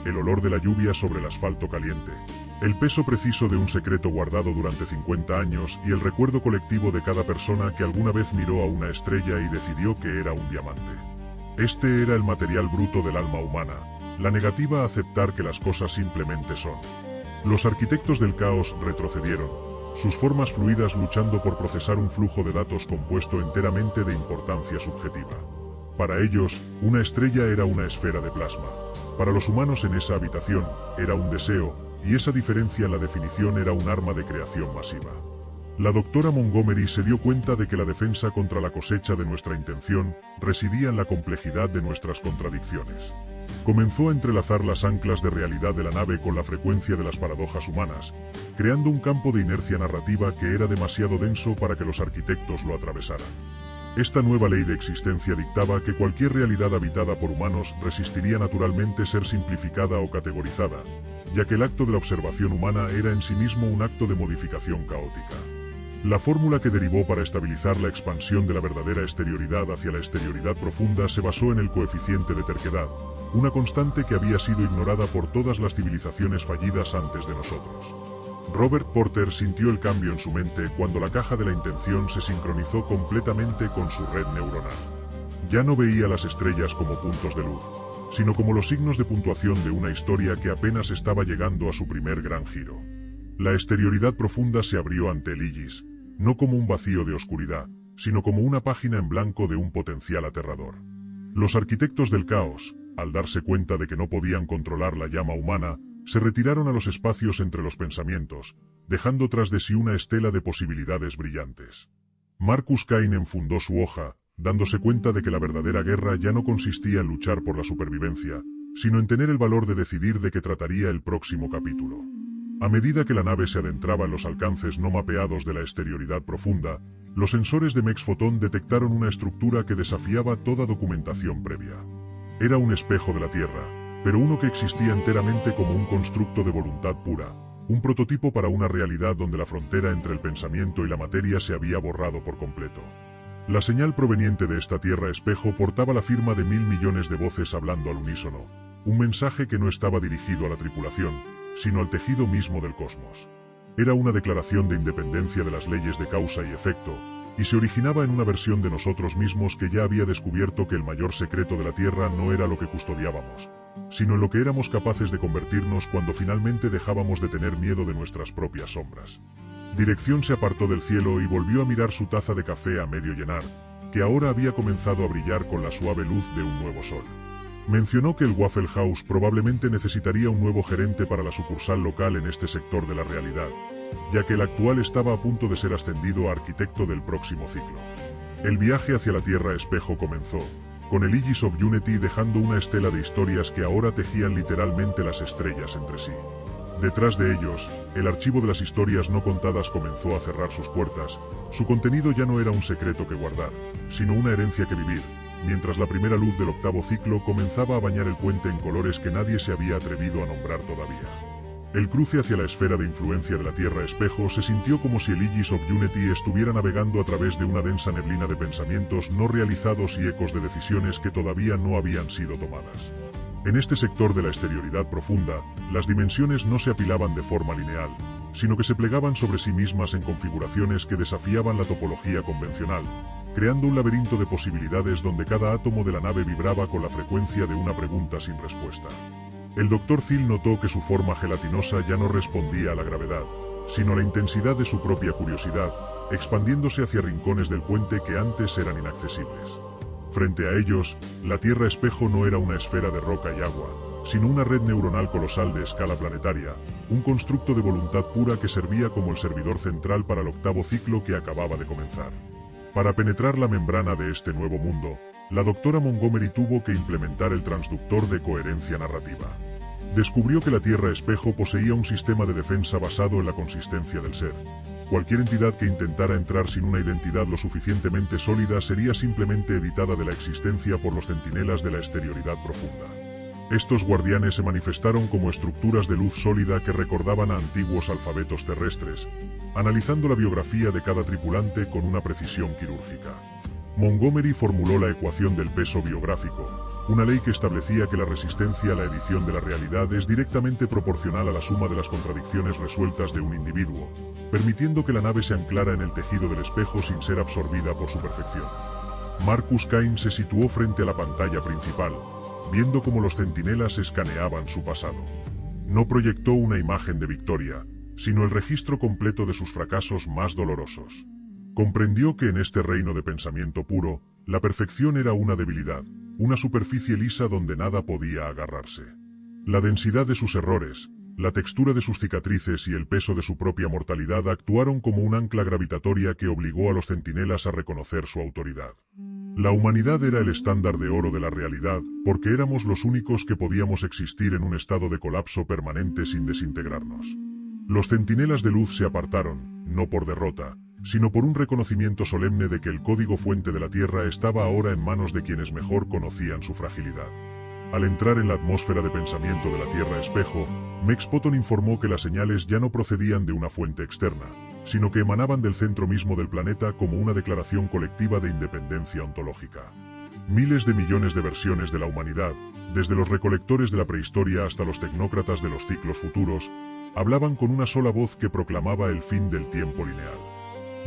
S1: El olor de la lluvia sobre el asfalto caliente, el peso preciso de un secreto guardado durante 50 años y el recuerdo colectivo de cada persona que alguna vez miró a una estrella y decidió que era un diamante. Este era el material bruto del alma humana, la negativa a aceptar que las cosas simplemente son. Los arquitectos del caos retrocedieron, sus formas fluidas luchando por procesar un flujo de datos compuesto enteramente de importancia subjetiva. Para ellos, una estrella era una esfera de plasma. Para los humanos en esa habitación, era un deseo, y esa diferencia en la definición era un arma de creación masiva. La doctora Montgomery se dio cuenta de que la defensa contra la cosecha de nuestra intención residía en la complejidad de nuestras contradicciones. Comenzó a entrelazar las anclas de realidad de la nave con la frecuencia de las paradojas humanas, creando un campo de inercia narrativa que era demasiado denso para que los arquitectos lo atravesaran. Esta nueva ley de existencia dictaba que cualquier realidad habitada por humanos resistiría naturalmente ser simplificada o categorizada, ya que el acto de la observación humana era en sí mismo un acto de modificación caótica. La fórmula que derivó para estabilizar la expansión de la verdadera exterioridad hacia la exterioridad profunda se basó en el coeficiente de terquedad, una constante que había sido ignorada por todas las civilizaciones fallidas antes de nosotros. Robert Porter sintió el cambio en su mente cuando la caja de la intención se sincronizó completamente con su red neuronal. Ya no veía las estrellas como puntos de luz, sino como los signos de puntuación de una historia que apenas estaba llegando a su primer gran giro. La exterioridad profunda se abrió ante el Aegis, no como un vacío de oscuridad, sino como una página en blanco de un potencial aterrador. Los arquitectos del caos, al darse cuenta de que no podían controlar la llama humana, se retiraron a los espacios entre los pensamientos, dejando tras de sí una estela de posibilidades brillantes. Marcus Cain enfundó su hoja, dándose cuenta de que la verdadera guerra ya no consistía en luchar por la supervivencia, sino en tener el valor de decidir de qué trataría el próximo capítulo. A medida que la nave se adentraba en los alcances no mapeados de la exterioridad profunda, los sensores de Mexfotón detectaron una estructura que desafiaba toda documentación previa. Era un espejo de la Tierra, pero uno que existía enteramente como un constructo de voluntad pura, un prototipo para una realidad donde la frontera entre el pensamiento y la materia se había borrado por completo. La señal proveniente de esta Tierra espejo portaba la firma de 1000 millones de voces hablando al unísono, un mensaje que no estaba dirigido a la tripulación, sino al tejido mismo del cosmos. Era una declaración de independencia de las leyes de causa y efecto, y se originaba en una versión de nosotros mismos que ya había descubierto que el mayor secreto de la Tierra no era lo que custodiábamos, sino en lo que éramos capaces de convertirnos cuando finalmente dejábamos de tener miedo de nuestras propias sombras. Dirección se apartó del cielo y volvió a mirar su taza de café a medio llenar, que ahora había comenzado a brillar con la suave luz de un nuevo sol. Mencionó que el Waffle House probablemente necesitaría un nuevo gerente para la sucursal local en este sector de la realidad, ya que el actual estaba a punto de ser ascendido a arquitecto del próximo ciclo. El viaje hacia la Tierra Espejo comenzó, con el Aegis of Unity dejando una estela de historias que ahora tejían literalmente las estrellas entre sí. Detrás de ellos, el archivo de las historias no contadas comenzó a cerrar sus puertas. Su contenido ya no era un secreto que guardar, sino una herencia que vivir, mientras la primera luz del octavo ciclo comenzaba a bañar el puente en colores que nadie se había atrevido a nombrar todavía. El cruce hacia la esfera de influencia de la Tierra Espejo se sintió como si el Aegis of Unity estuviera navegando a través de una densa neblina de pensamientos no realizados y ecos de decisiones que todavía no habían sido tomadas. En este sector de la exterioridad profunda, las dimensiones no se apilaban de forma lineal, sino que se plegaban sobre sí mismas en configuraciones que desafiaban la topología convencional, creando un laberinto de posibilidades donde cada átomo de la nave vibraba con la frecuencia de una pregunta sin respuesta. El Dr. Thiel notó que su forma gelatinosa ya no respondía a la gravedad, sino a la intensidad de su propia curiosidad, expandiéndose hacia rincones del puente que antes eran inaccesibles. Frente a ellos, la Tierra Espejo no era una esfera de roca y agua, sino una red neuronal colosal de escala planetaria, un constructo de voluntad pura que servía como el servidor central para el octavo ciclo que acababa de comenzar. Para penetrar la membrana de este nuevo mundo, la doctora Montgomery tuvo que implementar el transductor de coherencia narrativa. Descubrió que la Tierra Espejo poseía un sistema de defensa basado en la consistencia del ser. Cualquier entidad que intentara entrar sin una identidad lo suficientemente sólida sería simplemente editada de la existencia por los centinelas de la exterioridad profunda. Estos guardianes se manifestaron como estructuras de luz sólida que recordaban a antiguos alfabetos terrestres, analizando la biografía de cada tripulante con una precisión quirúrgica. Montgomery formuló la ecuación del peso biográfico, una ley que establecía que la resistencia a la edición de la realidad es directamente proporcional a la suma de las contradicciones resueltas de un individuo, permitiendo que la nave se anclara en el tejido del espejo sin ser absorbida por su perfección. Marcus Cain se situó frente a la pantalla principal, viendo cómo los centinelas escaneaban su pasado. No proyectó una imagen de victoria, sino el registro completo de sus fracasos más dolorosos. Comprendió que en este reino de pensamiento puro, la perfección era una debilidad, una superficie lisa donde nada podía agarrarse. La densidad de sus errores, la textura de sus cicatrices y el peso de su propia mortalidad actuaron como un ancla gravitatoria que obligó a los centinelas a reconocer su autoridad. La humanidad era el estándar de oro de la realidad, porque éramos los únicos que podíamos existir en un estado de colapso permanente sin desintegrarnos. Los centinelas de luz se apartaron, no por derrota, sino por un reconocimiento solemne de que el código fuente de la Tierra estaba ahora en manos de quienes mejor conocían su fragilidad. Al entrar en la atmósfera de pensamiento de la Tierra Espejo, Mex Poton informó que las señales ya no procedían de una fuente externa, sino que emanaban del centro mismo del planeta como una declaración colectiva de independencia ontológica. Miles de millones de versiones de la humanidad, desde los recolectores de la prehistoria hasta los tecnócratas de los ciclos futuros, hablaban con una sola voz que proclamaba el fin del tiempo lineal.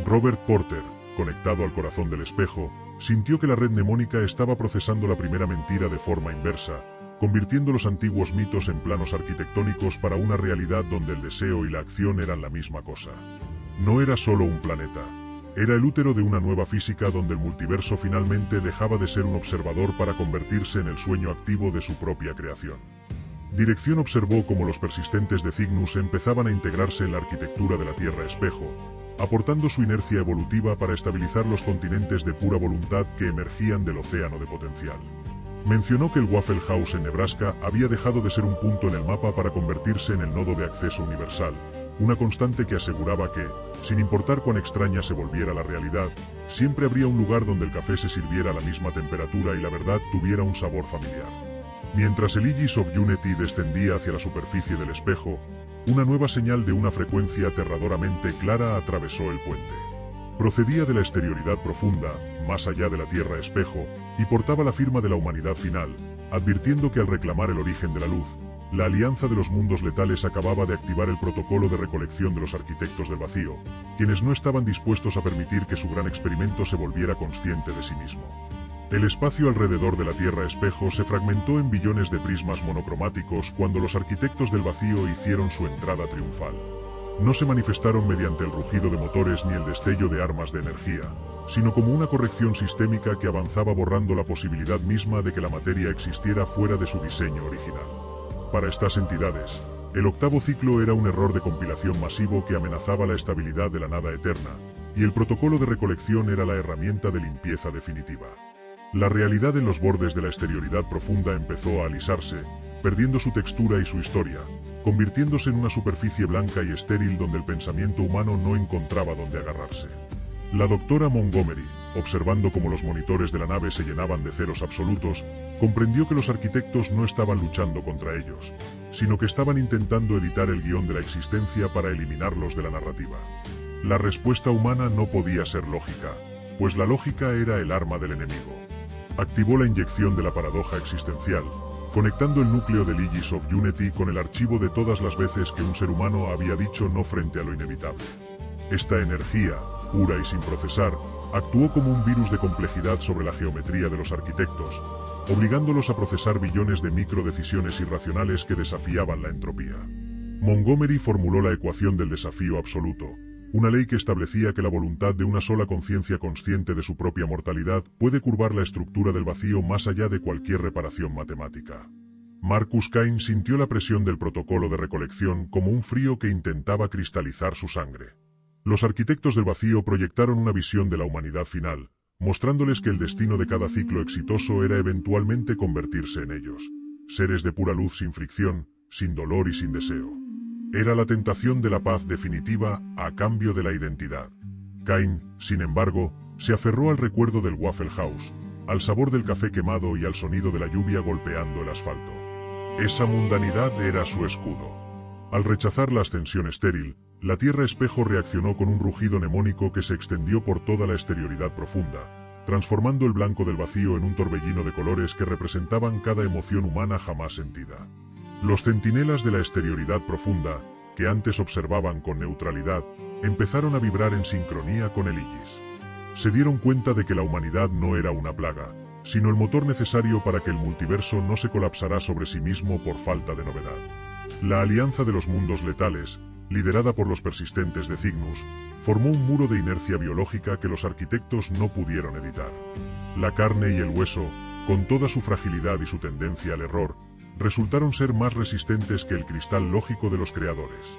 S1: Robert Porter, conectado al corazón del espejo, sintió que la red mnemónica estaba procesando la primera mentira de forma inversa, convirtiendo los antiguos mitos en planos arquitectónicos para una realidad donde el deseo y la acción eran la misma cosa. No era solo un planeta. Era el útero de una nueva física donde el multiverso finalmente dejaba de ser un observador para convertirse en el sueño activo de su propia creación. Dirección observó cómo los persistentes de Cygnus empezaban a integrarse en la arquitectura de la Tierra Espejo, aportando su inercia evolutiva para estabilizar los continentes de pura voluntad que emergían del océano de potencial. Mencionó que el Waffle House en Nebraska había dejado de ser un punto en el mapa para convertirse en el nodo de acceso universal, una constante que aseguraba que, sin importar cuán extraña se volviera la realidad, siempre habría un lugar donde el café se sirviera a la misma temperatura y la verdad tuviera un sabor familiar. Mientras el Aegis of Unity descendía hacia la superficie del espejo, una nueva señal de una frecuencia aterradoramente clara atravesó el puente. Procedía de la exterioridad profunda, más allá de la Tierra Espejo, y portaba la firma de la humanidad final, advirtiendo que al reclamar el origen de la luz, la Alianza de los Mundos Letales acababa de activar el protocolo de recolección de los arquitectos del vacío, quienes no estaban dispuestos a permitir que su gran experimento se volviera consciente de sí mismo. El espacio alrededor de la Tierra Espejo se fragmentó en billones de prismas monocromáticos cuando los arquitectos del vacío hicieron su entrada triunfal. no se manifestaron mediante el rugido de motores ni el destello de armas de energía, sino como una corrección sistémica que avanzaba borrando la posibilidad misma de que la materia existiera fuera de su diseño original. Para estas entidades, el octavo ciclo era un error de compilación masivo que amenazaba la estabilidad de la nada eterna, y el protocolo de recolección era la herramienta de limpieza definitiva. La realidad en los bordes de la exterioridad profunda empezó a alisarse, perdiendo su textura y su historia, convirtiéndose en una superficie blanca y estéril donde el pensamiento humano no encontraba dónde agarrarse. La doctora Montgomery, observando cómo los monitores de la nave se llenaban de ceros absolutos, comprendió que los arquitectos no estaban luchando contra ellos, sino que estaban intentando editar el guión de la existencia para eliminarlos de la narrativa. La respuesta humana no podía ser lógica, pues la lógica era el arma del enemigo. Activó la inyección de la paradoja existencial, conectando el núcleo del Aegis of Unity con el archivo de todas las veces que un ser humano había dicho no frente a lo inevitable. Esta energía, pura y sin procesar, actuó como un virus de complejidad sobre la geometría de los arquitectos, obligándolos a procesar billones de microdecisiones irracionales que desafiaban la entropía. Montgomery formuló la ecuación del desafío absoluto, una ley que establecía que la voluntad de una sola conciencia consciente de su propia mortalidad puede curvar la estructura del vacío más allá de cualquier reparación matemática. Marcus Cain sintió la presión del protocolo de recolección como un frío que intentaba cristalizar su sangre. Los arquitectos del vacío proyectaron una visión de la humanidad final, mostrándoles que el destino de cada ciclo exitoso era eventualmente convertirse en ellos, seres de pura luz sin fricción, sin dolor y sin deseo. Era la tentación de la paz definitiva a cambio de la identidad. Cain, sin embargo, se aferró al recuerdo del Waffle House, al sabor del café quemado y al sonido de la lluvia golpeando el asfalto. Esa mundanidad era su escudo. Al rechazar la ascensión estéril, la Tierra Espejo reaccionó con un rugido mnemónico que se extendió por toda la exterioridad profunda, transformando el blanco del vacío en un torbellino de colores que representaban cada emoción humana jamás sentida. Los centinelas de la exterioridad profunda, que antes observaban con neutralidad, empezaron a vibrar en sincronía con el Aegis. Se dieron cuenta de que la humanidad no era una plaga, sino el motor necesario para que el multiverso no se colapsará sobre sí mismo por falta de novedad. La Alianza de los Mundos Letales, liderada por los persistentes de Cygnus, formó un muro de inercia biológica que los arquitectos no pudieron editar. La carne y el hueso, con toda su fragilidad y su tendencia al error, resultaron ser más resistentes que el cristal lógico de los creadores.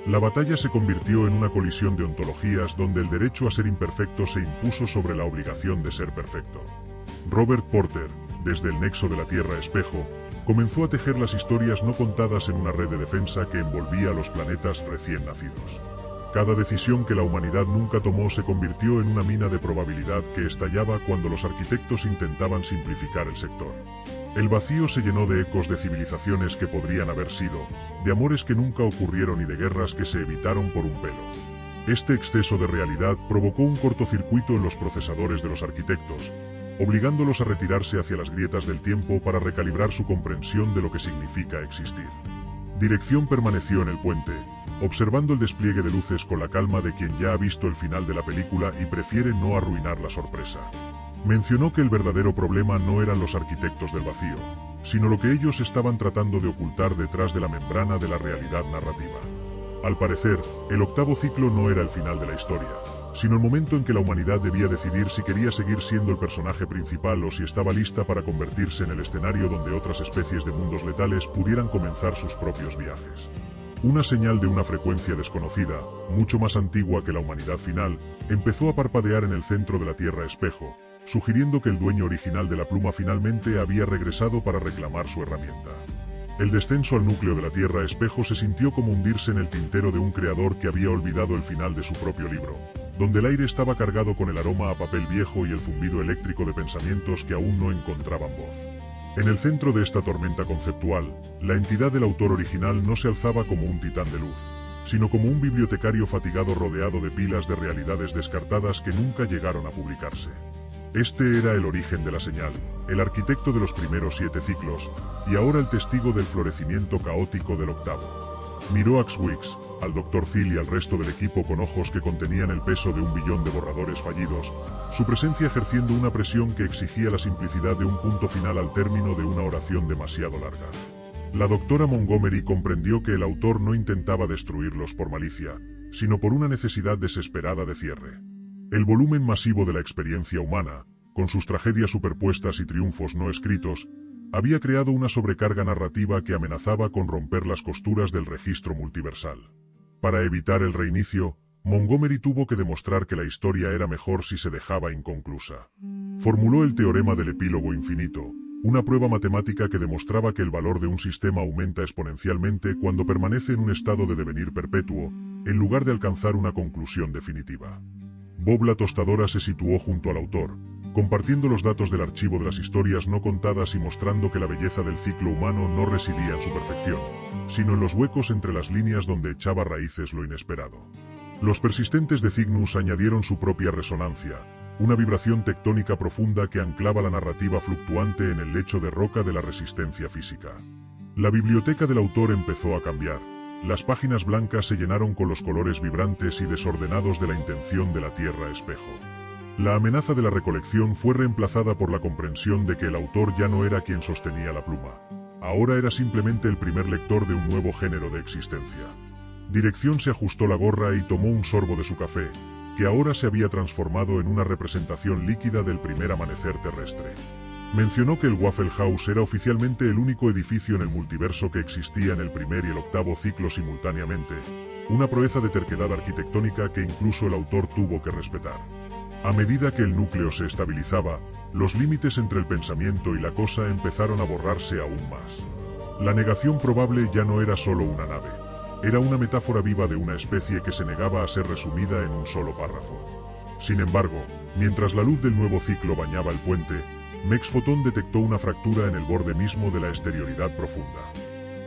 S1: La batalla se convirtió en una colisión de ontologías donde el derecho a ser imperfecto se impuso sobre la obligación de ser perfecto. Robert Porter, desde el nexo de la Tierra Espejo, comenzó a tejer las historias no contadas en una red de defensa que envolvía a los planetas recién nacidos. Cada decisión que la humanidad nunca tomó se convirtió en una mina de probabilidad que estallaba cuando los arquitectos intentaban simplificar el sector. El vacío se llenó de ecos de civilizaciones que podrían haber sido, de amores que nunca ocurrieron y de guerras que se evitaron por un pelo. Este exceso de realidad provocó un cortocircuito en los procesadores de los arquitectos, obligándolos a retirarse hacia las grietas del tiempo para recalibrar su comprensión de lo que significa existir. Dirección permaneció en el puente, observando el despliegue de luces con la calma de quien ya ha visto el final de la película y prefiere no arruinar la sorpresa. Mencionó que el verdadero problema no eran los arquitectos del vacío, sino lo que ellos estaban tratando de ocultar detrás de la membrana de la realidad narrativa. Al parecer, el octavo ciclo no era el final de la historia, sino el momento en que la humanidad debía decidir si quería seguir siendo el personaje principal o si estaba lista para convertirse en el escenario donde otras especies de mundos letales pudieran comenzar sus propios viajes. Una señal de una frecuencia desconocida, mucho más antigua que la humanidad final, empezó a parpadear en el centro de la Tierra Espejo, sugiriendo que el dueño original de la pluma finalmente había regresado para reclamar su herramienta. El descenso al núcleo de la Tierra Espejo se sintió como hundirse en el tintero de un creador que había olvidado el final de su propio libro, donde el aire estaba cargado con el aroma a papel viejo y el zumbido eléctrico de pensamientos que aún no encontraban voz. En el centro de esta tormenta conceptual, la entidad del autor original no se alzaba como un titán de luz, sino como un bibliotecario fatigado rodeado de pilas de realidades descartadas que nunca llegaron a publicarse. Este era el origen de la señal, el arquitecto de los primeros 7 ciclos, y ahora el testigo del florecimiento caótico del octavo. Miró a Xwix, al Dr. Thiel y al resto del equipo con ojos que contenían el peso de 1 billón de borradores fallidos, su presencia ejerciendo una presión que exigía la simplicidad de un punto final al término de una oración demasiado larga. La doctora Montgomery comprendió que el autor no intentaba destruirlos por malicia, sino por una necesidad desesperada de cierre. El volumen masivo de la experiencia humana, con sus tragedias superpuestas y triunfos no escritos, había creado una sobrecarga narrativa que amenazaba con romper las costuras del registro multiversal. Para evitar el reinicio, Montgomery tuvo que demostrar que la historia era mejor si se dejaba inconclusa. Formuló el teorema del epílogo infinito, una prueba matemática que demostraba que el valor de un sistema aumenta exponencialmente cuando permanece en un estado de devenir perpetuo, en lugar de alcanzar una conclusión definitiva. Bob la tostadora se situó junto al autor, compartiendo los datos del archivo de las historias no contadas y mostrando que la belleza del ciclo humano no residía en su perfección, sino en los huecos entre las líneas donde echaba raíces lo inesperado. Los persistentes de Cygnus añadieron su propia resonancia, una vibración tectónica profunda que anclaba la narrativa fluctuante en el lecho de roca de la resistencia física. La biblioteca del autor empezó a cambiar. Las páginas blancas se llenaron con los colores vibrantes y desordenados de la intención de la Tierra espejo. La amenaza de la recolección fue reemplazada por la comprensión de que el autor ya no era quien sostenía la pluma. Ahora era simplemente el primer lector de un nuevo género de existencia. Dirección se ajustó la gorra y tomó un sorbo de su café, que ahora se había transformado en una representación líquida del primer amanecer terrestre. Mencionó que el Waffle House era oficialmente el único edificio en el multiverso que existía en el primer y el octavo ciclo simultáneamente, una proeza de terquedad arquitectónica que incluso el autor tuvo que respetar. A medida que el núcleo se estabilizaba, los límites entre el pensamiento y la cosa empezaron a borrarse aún más. La negación probable ya no era solo una nave. Era una metáfora viva de una especie que se negaba a ser resumida en un solo párrafo. Sin embargo, mientras la luz del nuevo ciclo bañaba el puente, Mex Fotón detectó una fractura en el borde mismo de la exterioridad profunda.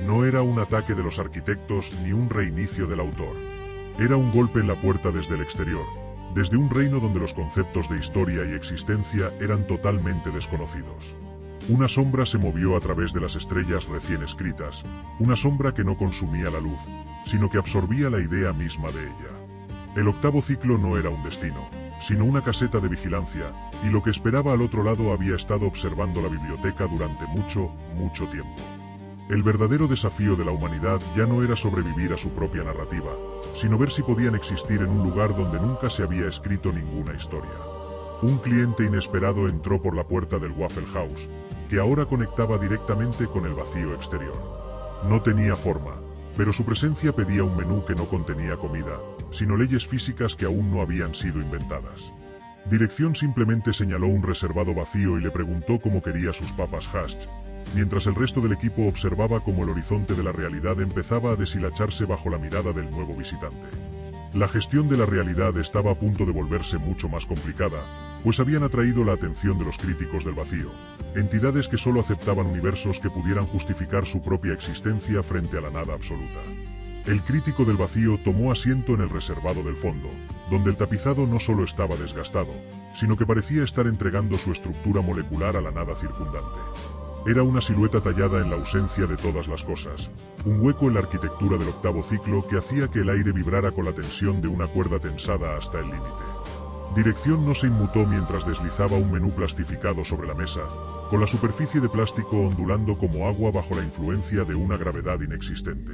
S1: No era un ataque de los arquitectos ni un reinicio del autor. Era un golpe en la puerta desde el exterior, desde un reino donde los conceptos de historia y existencia eran totalmente desconocidos. Una sombra se movió a través de las estrellas recién escritas, una sombra que no consumía la luz, sino que absorbía la idea misma de ella. El octavo ciclo no era un destino, sino una caseta de vigilancia, y lo que esperaba al otro lado había estado observando la biblioteca durante mucho, mucho tiempo. El verdadero desafío de la humanidad ya no era sobrevivir a su propia narrativa, sino ver si podían existir en un lugar donde nunca se había escrito ninguna historia. Un cliente inesperado entró por la puerta del Waffle House, que ahora conectaba directamente con el vacío exterior. No tenía forma, pero su presencia pedía un menú que no contenía comida, sino leyes físicas que aún no habían sido inventadas. Dirección simplemente señaló un reservado vacío y le preguntó cómo quería sus papas hash, mientras el resto del equipo observaba cómo el horizonte de la realidad empezaba a deshilacharse bajo la mirada del nuevo visitante. La gestión de la realidad estaba a punto de volverse mucho más complicada, pues habían atraído la atención de los críticos del vacío, entidades que solo aceptaban universos que pudieran justificar su propia existencia frente a la nada absoluta. El crítico del vacío tomó asiento en el reservado del fondo, donde el tapizado no solo estaba desgastado, sino que parecía estar entregando su estructura molecular a la nada circundante. Era una silueta tallada en la ausencia de todas las cosas, un hueco en la arquitectura del octavo ciclo que hacía que el aire vibrara con la tensión de una cuerda tensada hasta el límite. Dirección no se inmutó mientras deslizaba un menú plastificado sobre la mesa, con la superficie de plástico ondulando como agua bajo la influencia de una gravedad inexistente.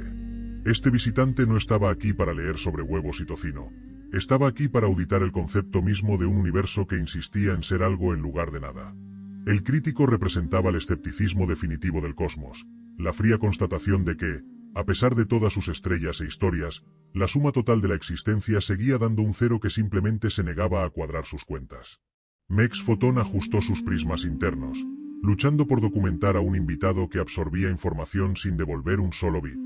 S1: Este visitante no estaba aquí para leer sobre huevos y tocino. Estaba aquí para auditar el concepto mismo de un universo que insistía en ser algo en lugar de nada. El crítico representaba el escepticismo definitivo del cosmos, la fría constatación de que, a pesar de todas sus estrellas e historias, la suma total de la existencia seguía dando un cero que simplemente se negaba a cuadrar sus cuentas. Mex Fotón ajustó sus prismas internos, luchando por documentar a un invitado que absorbía información sin devolver un solo bit.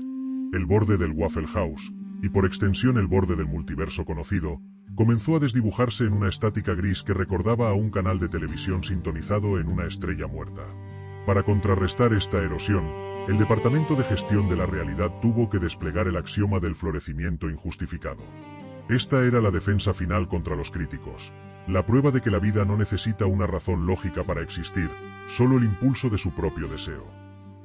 S1: El borde del Waffle House, y por extensión el borde del multiverso conocido, comenzó a desdibujarse en una estática gris que recordaba a un canal de televisión sintonizado en una estrella muerta. Para contrarrestar esta erosión, el Departamento de Gestión de la Realidad tuvo que desplegar el axioma del florecimiento injustificado. Esta era la defensa final contra los críticos, la prueba de que la vida no necesita una razón lógica para existir, solo el impulso de su propio deseo.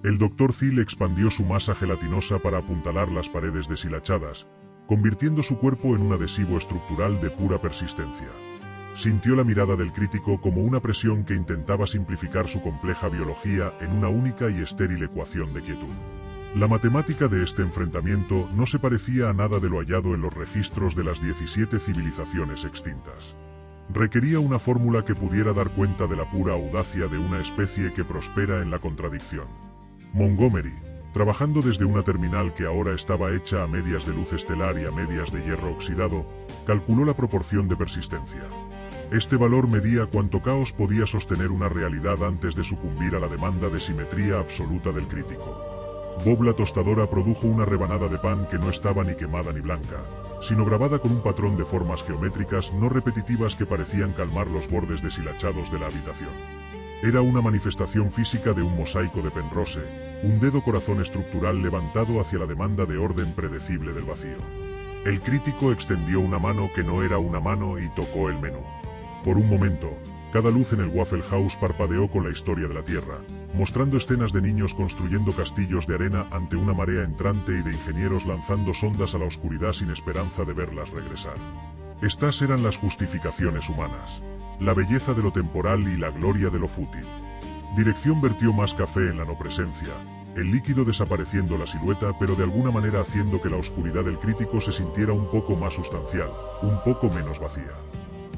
S1: El Dr. Thiel expandió su masa gelatinosa para apuntalar las paredes deshilachadas, convirtiendo su cuerpo en un adhesivo estructural de pura persistencia. Sintió la mirada del crítico como una presión que intentaba simplificar su compleja biología en una única y estéril ecuación de quietud. La matemática de este enfrentamiento no se parecía a nada de lo hallado en los registros de las 17 civilizaciones extintas. Requería una fórmula que pudiera dar cuenta de la pura audacia de una especie que prospera en la contradicción. Montgomery, trabajando desde una terminal que ahora estaba hecha a medias de luz estelar y a medias de hierro oxidado, calculó la proporción de persistencia. Este valor medía cuánto caos podía sostener una realidad antes de sucumbir a la demanda de simetría absoluta del crítico. Bob la tostadora produjo una rebanada de pan que no estaba ni quemada ni blanca, sino grabada con un patrón de formas geométricas no repetitivas que parecían calmar los bordes deshilachados de la habitación. Era una manifestación física de un mosaico de Penrose, un dedo corazón estructural levantado hacia la demanda de orden predecible del vacío. El crítico extendió una mano que no era una mano y tocó el menú. Por un momento, cada luz en el Waffle House parpadeó con la historia de la Tierra, mostrando escenas de niños construyendo castillos de arena ante una marea entrante y de ingenieros lanzando sondas a la oscuridad sin esperanza de verlas regresar. Estas eran las justificaciones humanas, la belleza de lo temporal y la gloria de lo fútil. Dirección vertió más café en la no presencia, el líquido desapareciendo la silueta pero de alguna manera haciendo que la oscuridad del crítico se sintiera un poco más sustancial, un poco menos vacía.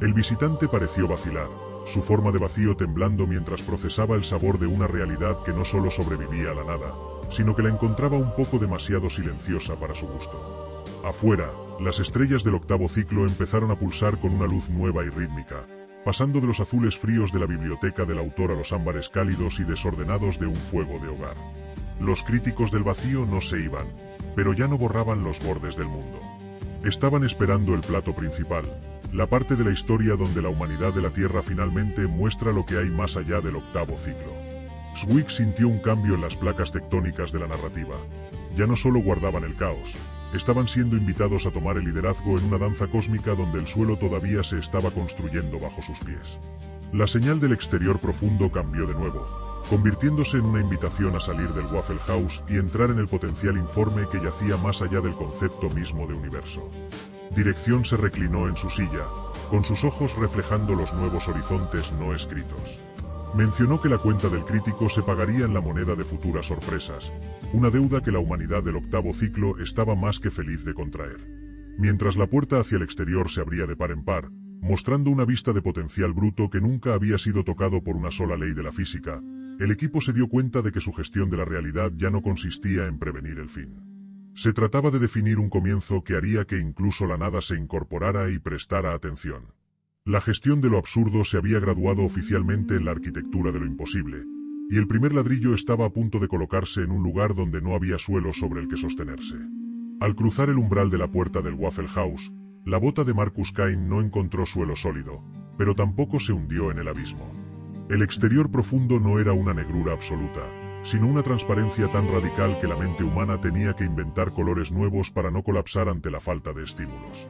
S1: El visitante pareció vacilar, su forma de vacío temblando mientras procesaba el sabor de una realidad que no solo sobrevivía a la nada, sino que la encontraba un poco demasiado silenciosa para su gusto. Afuera, las estrellas del octavo ciclo empezaron a pulsar con una luz nueva y rítmica, pasando de los azules fríos de la biblioteca del autor a los ámbares cálidos y desordenados de un fuego de hogar. Los críticos del vacío no se iban, pero ya no borraban los bordes del mundo. Estaban esperando el plato principal, la parte de la historia donde la humanidad de la Tierra finalmente muestra lo que hay más allá del octavo ciclo. Zwick sintió un cambio en las placas tectónicas de la narrativa. Ya no solo guardaban el caos, estaban siendo invitados a tomar el liderazgo en una danza cósmica donde el suelo todavía se estaba construyendo bajo sus pies. La señal del exterior profundo cambió de nuevo, convirtiéndose en una invitación a salir del Waffle House y entrar en el potencial informe que yacía más allá del concepto mismo de universo. Dirección se reclinó en su silla, con sus ojos reflejando los nuevos horizontes no escritos. Mencionó que la cuenta del crítico se pagaría en la moneda de futuras sorpresas, una deuda que la humanidad del octavo ciclo estaba más que feliz de contraer. Mientras la puerta hacia el exterior se abría de par en par, mostrando una vista de potencial bruto que nunca había sido tocado por una sola ley de la física, el equipo se dio cuenta de que su gestión de la realidad ya no consistía en prevenir el fin. Se trataba de definir un comienzo que haría que incluso la nada se incorporara y prestara atención. La gestión de lo absurdo se había graduado oficialmente en la arquitectura de lo imposible, y el primer ladrillo estaba a punto de colocarse en un lugar donde no había suelo sobre el que sostenerse. Al cruzar el umbral de la puerta del Waffle House, la bota de Marcus Kane no encontró suelo sólido, pero tampoco se hundió en el abismo. El exterior profundo no era una negrura absoluta, sino una transparencia tan radical que la mente humana tenía que inventar colores nuevos para no colapsar ante la falta de estímulos.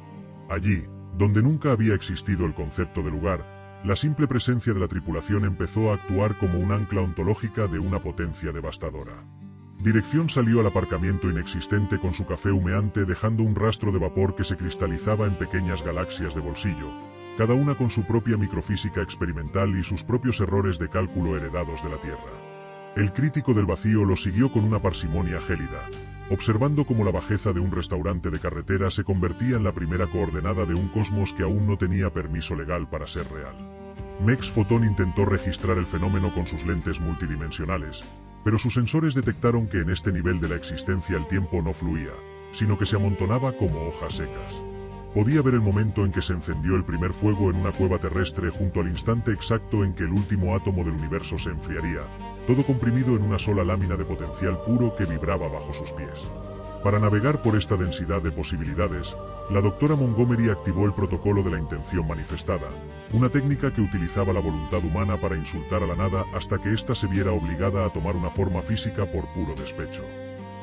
S1: Allí, donde nunca había existido el concepto de lugar, la simple presencia de la tripulación empezó a actuar como un ancla ontológica de una potencia devastadora. Dirección salió al aparcamiento inexistente con su café humeante dejando un rastro de vapor que se cristalizaba en pequeñas galaxias de bolsillo, cada una con su propia microfísica experimental y sus propios errores de cálculo heredados de la Tierra. El crítico del vacío lo siguió con una parsimonia gélida, observando cómo la bajeza de un restaurante de carretera se convertía en la primera coordenada de un cosmos que aún no tenía permiso legal para ser real. Mex Photon intentó registrar el fenómeno con sus lentes multidimensionales, pero sus sensores detectaron que en este nivel de la existencia el tiempo no fluía, sino que se amontonaba como hojas secas. Podía ver el momento en que se encendió el primer fuego en una cueva terrestre junto al instante exacto en que el último átomo del universo se enfriaría, todo comprimido en una sola lámina de potencial puro que vibraba bajo sus pies. Para navegar por esta densidad de posibilidades, la doctora Montgomery activó el protocolo de la intención manifestada, una técnica que utilizaba la voluntad humana para insultar a la nada hasta que ésta se viera obligada a tomar una forma física por puro despecho.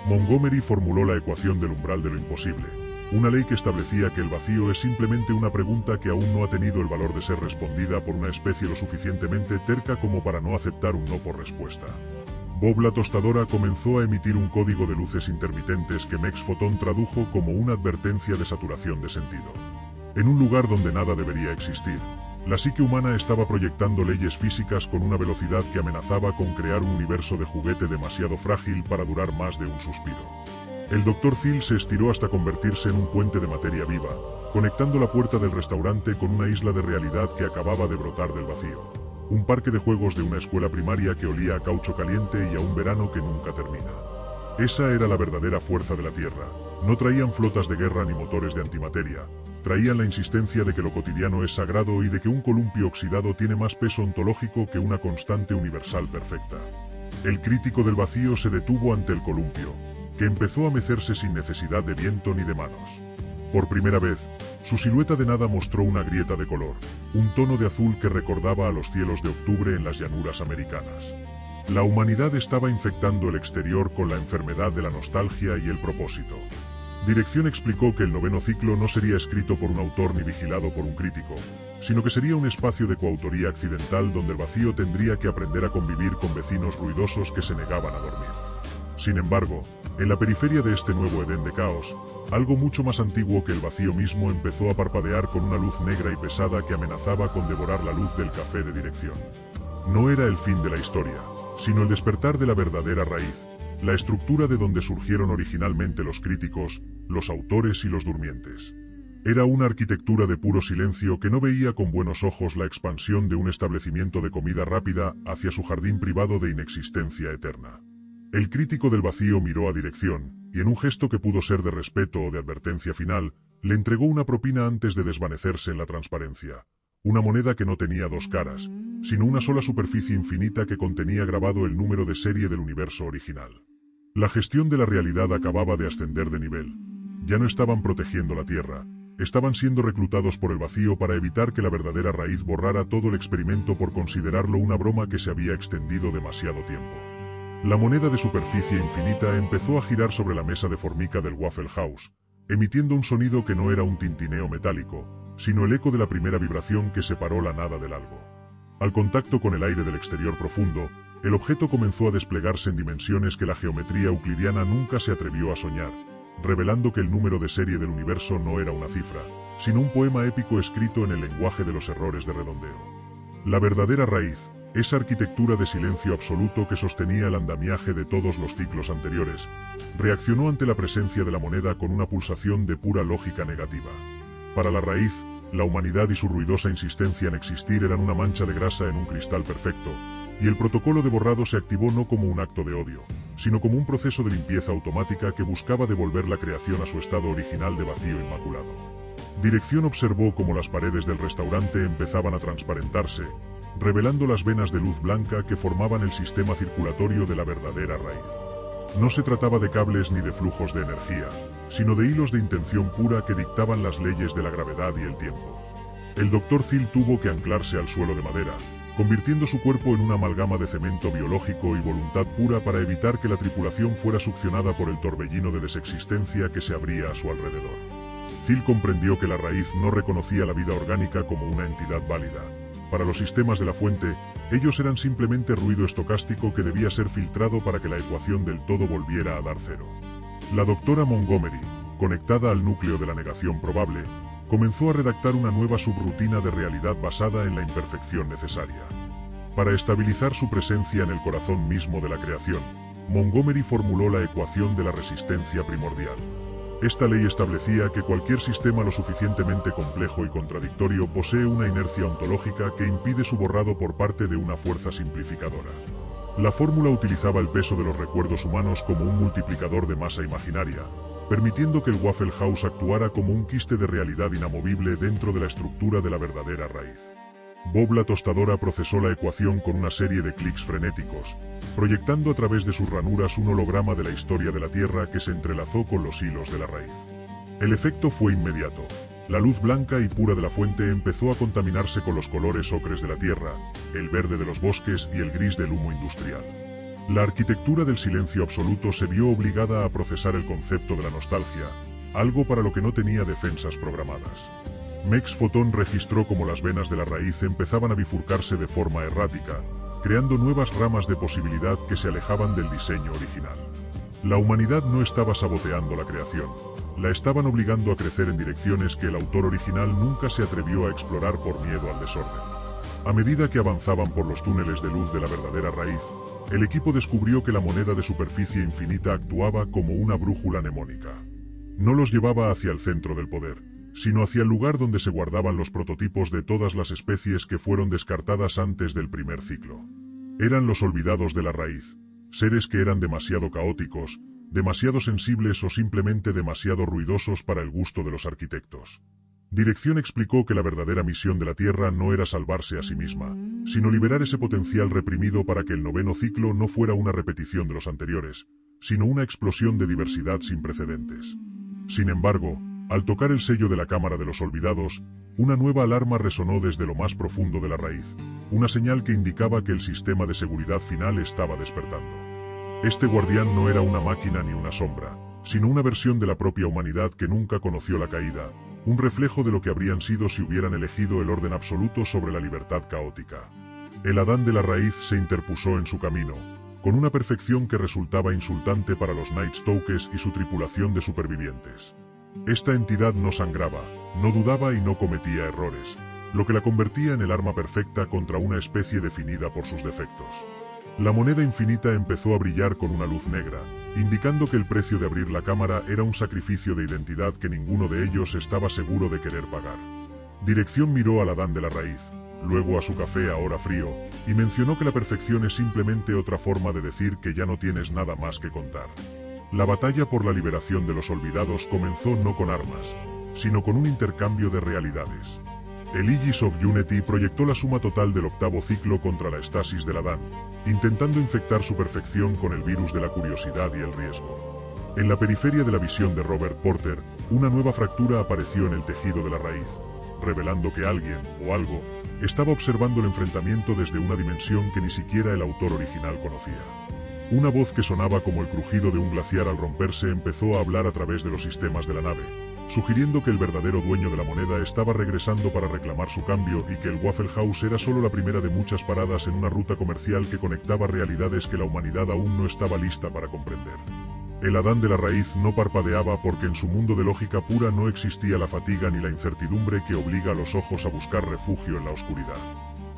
S1: Montgomery formuló la ecuación del umbral de lo imposible, una ley que establecía que el vacío es simplemente una pregunta que aún no ha tenido el valor de ser respondida por una especie lo suficientemente terca como para no aceptar un no por respuesta. Bob la tostadora comenzó a emitir un código de luces intermitentes que Mex Photon tradujo como una advertencia de saturación de sentido. En un lugar donde nada debería existir, La psique humana estaba proyectando leyes físicas con una velocidad que amenazaba con crear un universo de juguete demasiado frágil para durar más de un suspiro. El Dr. Thiel se estiró hasta convertirse en un puente de materia viva, conectando la puerta del restaurante con una isla de realidad que acababa de brotar del vacío. Un parque de juegos de una escuela primaria que olía a caucho caliente y a un verano que nunca termina. Esa era la verdadera fuerza de la Tierra. No traían flotas de guerra ni motores de antimateria. Traían la insistencia de que lo cotidiano es sagrado y de que un columpio oxidado tiene más peso ontológico que una constante universal perfecta. El crítico del vacío se detuvo ante el columpio, que empezó a mecerse sin necesidad de viento ni de manos. Por primera vez, su silueta de nada mostró una grieta de color, un tono de azul que recordaba a los cielos de octubre en las llanuras americanas. La humanidad estaba infectando el exterior con la enfermedad de la nostalgia y el propósito. Dirección explicó que el noveno ciclo no sería escrito por un autor ni vigilado por un crítico, sino que sería un espacio de coautoría accidental donde el vacío tendría que aprender a convivir con vecinos ruidosos que se negaban a dormir. Sin embargo, en la periferia de este nuevo Edén de caos, algo mucho más antiguo que el vacío mismo empezó a parpadear con una luz negra y pesada que amenazaba con devorar la luz del café de Dirección. No era el fin de la historia, sino el despertar de la verdadera raíz, la estructura de donde surgieron originalmente los críticos, los autores y los durmientes. Era una arquitectura de puro silencio que no veía con buenos ojos la expansión de un establecimiento de comida rápida hacia su jardín privado de inexistencia eterna. El crítico del vacío miró a Dirección, y en un gesto que pudo ser de respeto o de advertencia final, le entregó una propina antes de desvanecerse en la transparencia. Una moneda que no tenía dos caras, sino una sola superficie infinita que contenía grabado el número de serie del universo original. La gestión de la realidad acababa de ascender de nivel. Ya no estaban protegiendo la Tierra, estaban siendo reclutados por el vacío para evitar que la verdadera raíz borrara todo el experimento por considerarlo una broma que se había extendido demasiado tiempo. La moneda de superficie infinita empezó a girar sobre la mesa de formica del Waffle House, emitiendo un sonido que no era un tintineo metálico, sino el eco de la primera vibración que separó la nada del algo. Al contacto con el aire del exterior profundo, el objeto comenzó a desplegarse en dimensiones que la geometría euclidiana nunca se atrevió a soñar, revelando que el número de serie del universo no era una cifra, sino un poema épico escrito en el lenguaje de los errores de redondeo. La verdadera raíz, esa arquitectura de silencio absoluto que sostenía el andamiaje de todos los ciclos anteriores, reaccionó ante la presencia de la moneda con una pulsación de pura lógica negativa. Para la raíz, la humanidad y su ruidosa insistencia en existir eran una mancha de grasa en un cristal perfecto, y el protocolo de borrado se activó no como un acto de odio, sino como un proceso de limpieza automática que buscaba devolver la creación a su estado original de vacío inmaculado. Dirección observó cómo las paredes del restaurante empezaban a transparentarse, revelando las venas de luz blanca que formaban el sistema circulatorio de la verdadera raíz. No se trataba de cables ni de flujos de energía, sino de hilos de intención pura que dictaban las leyes de la gravedad y el tiempo. El Dr. Thiel tuvo que anclarse al suelo de madera, convirtiendo su cuerpo en una amalgama de cemento biológico y voluntad pura para evitar que la tripulación fuera succionada por el torbellino de desexistencia que se abría a su alrededor. Thiel comprendió que la raíz no reconocía la vida orgánica como una entidad válida. Para los sistemas de la fuente, ellos eran simplemente ruido estocástico que debía ser filtrado para que la ecuación del todo volviera a dar cero. La doctora Montgomery, conectada al núcleo de la negación probable, comenzó a redactar una nueva subrutina de realidad basada en la imperfección necesaria. Para estabilizar su presencia en el corazón mismo de la creación, Montgomery formuló la ecuación de la resistencia primordial. Esta ley establecía que cualquier sistema lo suficientemente complejo y contradictorio posee una inercia ontológica que impide su borrado por parte de una fuerza simplificadora. La fórmula utilizaba el peso de los recuerdos humanos como un multiplicador de masa imaginaria, permitiendo que el Waffle House actuara como un quiste de realidad inamovible dentro de la estructura de la verdadera raíz. Bob la tostadora procesó la ecuación con una serie de clics frenéticos, proyectando a través de sus ranuras un holograma de la historia de la Tierra que se entrelazó con los hilos de la raíz. El efecto fue inmediato. La luz blanca y pura de la fuente empezó a contaminarse con los colores ocres de la Tierra, el verde de los bosques y el gris del humo industrial. La arquitectura del silencio absoluto se vio obligada a procesar el concepto de la nostalgia, algo para lo que no tenía defensas programadas. Mex Fotón registró cómo las venas de la raíz empezaban a bifurcarse de forma errática, creando nuevas ramas de posibilidad que se alejaban del diseño original. La humanidad no estaba saboteando la creación, La estaban obligando a crecer en direcciones que el autor original nunca se atrevió a explorar por miedo al desorden. A medida que avanzaban por los túneles de luz de la verdadera raíz, el equipo descubrió que la moneda de superficie infinita actuaba como una brújula mnemónica. No los llevaba hacia el centro del poder, sino hacia el lugar donde se guardaban los prototipos de todas las especies que fueron descartadas antes del primer ciclo. Eran los olvidados de la raíz, seres que eran demasiado caóticos, demasiado sensibles o simplemente demasiado ruidosos para el gusto de los arquitectos. Dirección explicó que la verdadera misión de la Tierra no era salvarse a sí misma, sino liberar ese potencial reprimido para que el 9º ciclo no fuera una repetición de los anteriores, sino una explosión de diversidad sin precedentes. Sin embargo, al tocar el sello de la Cámara de los Olvidados, una nueva alarma resonó desde lo más profundo de la raíz, una señal que indicaba que el sistema de seguridad final estaba despertando. Este guardián no era una máquina ni una sombra, sino una versión de la propia humanidad que nunca conoció la caída, un reflejo de lo que habrían sido si hubieran elegido el orden absoluto sobre la libertad caótica. El Adán de la raíz se interpuso en su camino, con una perfección que resultaba insultante para los Nightstalkers y su tripulación de supervivientes. Esta entidad no sangraba, no dudaba y no cometía errores, lo que la convertía en el arma perfecta contra una especie definida por sus defectos. La moneda infinita empezó a brillar con una luz negra, indicando que el precio de abrir la cámara era un sacrificio de identidad que ninguno de ellos estaba seguro de querer pagar. Dirección miró al Adán de la raíz, luego a su café ahora frío, y mencionó que la perfección es simplemente otra forma de decir que ya no tienes nada más que contar. La batalla por la liberación de los olvidados comenzó no con armas, sino con un intercambio de realidades. El Aegis of Unity proyectó la suma total del 8º ciclo contra la estasis del Adán, intentando infectar su perfección con el virus de la curiosidad y el riesgo. En la periferia de la visión de Robert Porter, una nueva fractura apareció en el tejido de la raíz, revelando que alguien, o algo, estaba observando el enfrentamiento desde una dimensión que ni siquiera el autor original conocía. Una voz que sonaba como el crujido de un glaciar al romperse empezó a hablar a través de los sistemas de la nave, sugiriendo que el verdadero dueño de la moneda estaba regresando para reclamar su cambio y que el Waffle House era solo la primera de muchas paradas en una ruta comercial que conectaba realidades que la humanidad aún no estaba lista para comprender. El Adán de la raíz no parpadeaba porque en su mundo de lógica pura no existía la fatiga ni la incertidumbre que obliga a los ojos a buscar refugio en la oscuridad.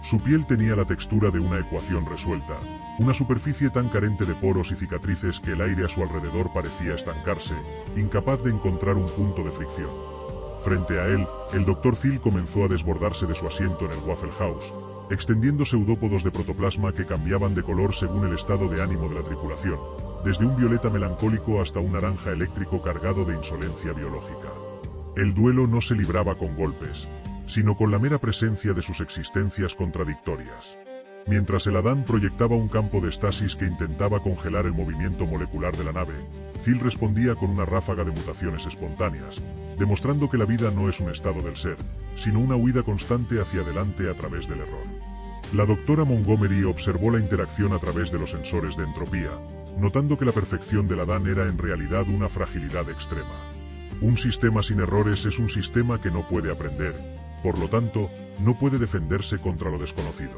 S1: Su piel tenía la textura de una ecuación resuelta, una superficie tan carente de poros y cicatrices que el aire a su alrededor parecía estancarse, incapaz de encontrar un punto de fricción. Frente a él, el Dr. Thiel comenzó a desbordarse de su asiento en el Waffle House, extendiendo pseudópodos de protoplasma que cambiaban de color según el estado de ánimo de la tripulación, desde un violeta melancólico hasta un naranja eléctrico cargado de insolencia biológica. El duelo no se libraba con golpes, sino con la mera presencia de sus existencias contradictorias. Mientras el Adán proyectaba un campo de estasis que intentaba congelar el movimiento molecular de la nave, Thiel respondía con una ráfaga de mutaciones espontáneas, demostrando que la vida no es un estado del ser, sino una huida constante hacia adelante a través del error. La doctora Montgomery observó la interacción a través de los sensores de entropía, notando que la perfección del Adán era en realidad una fragilidad extrema. Un sistema sin errores es un sistema que no puede aprender, por lo tanto, no puede defenderse contra lo desconocido.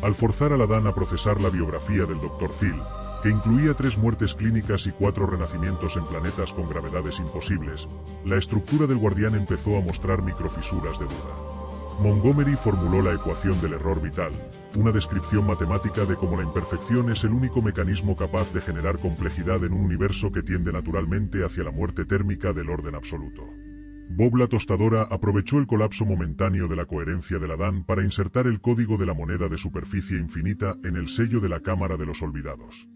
S1: Al forzar al Adán a procesar la biografía del Dr. Thiel, que incluía 3 muertes clínicas y 4 renacimientos en planetas con gravedades imposibles, la estructura del guardián empezó a mostrar microfisuras de duda. Montgomery formuló la ecuación del error vital, una descripción matemática de cómo la imperfección es el único mecanismo capaz de generar complejidad en un universo que tiende naturalmente hacia la muerte térmica del orden absoluto. Bob la tostadora aprovechó el colapso momentáneo de la coherencia del Adán para insertar el código de la moneda de superficie infinita en el sello de la Cámara de los Olvidados.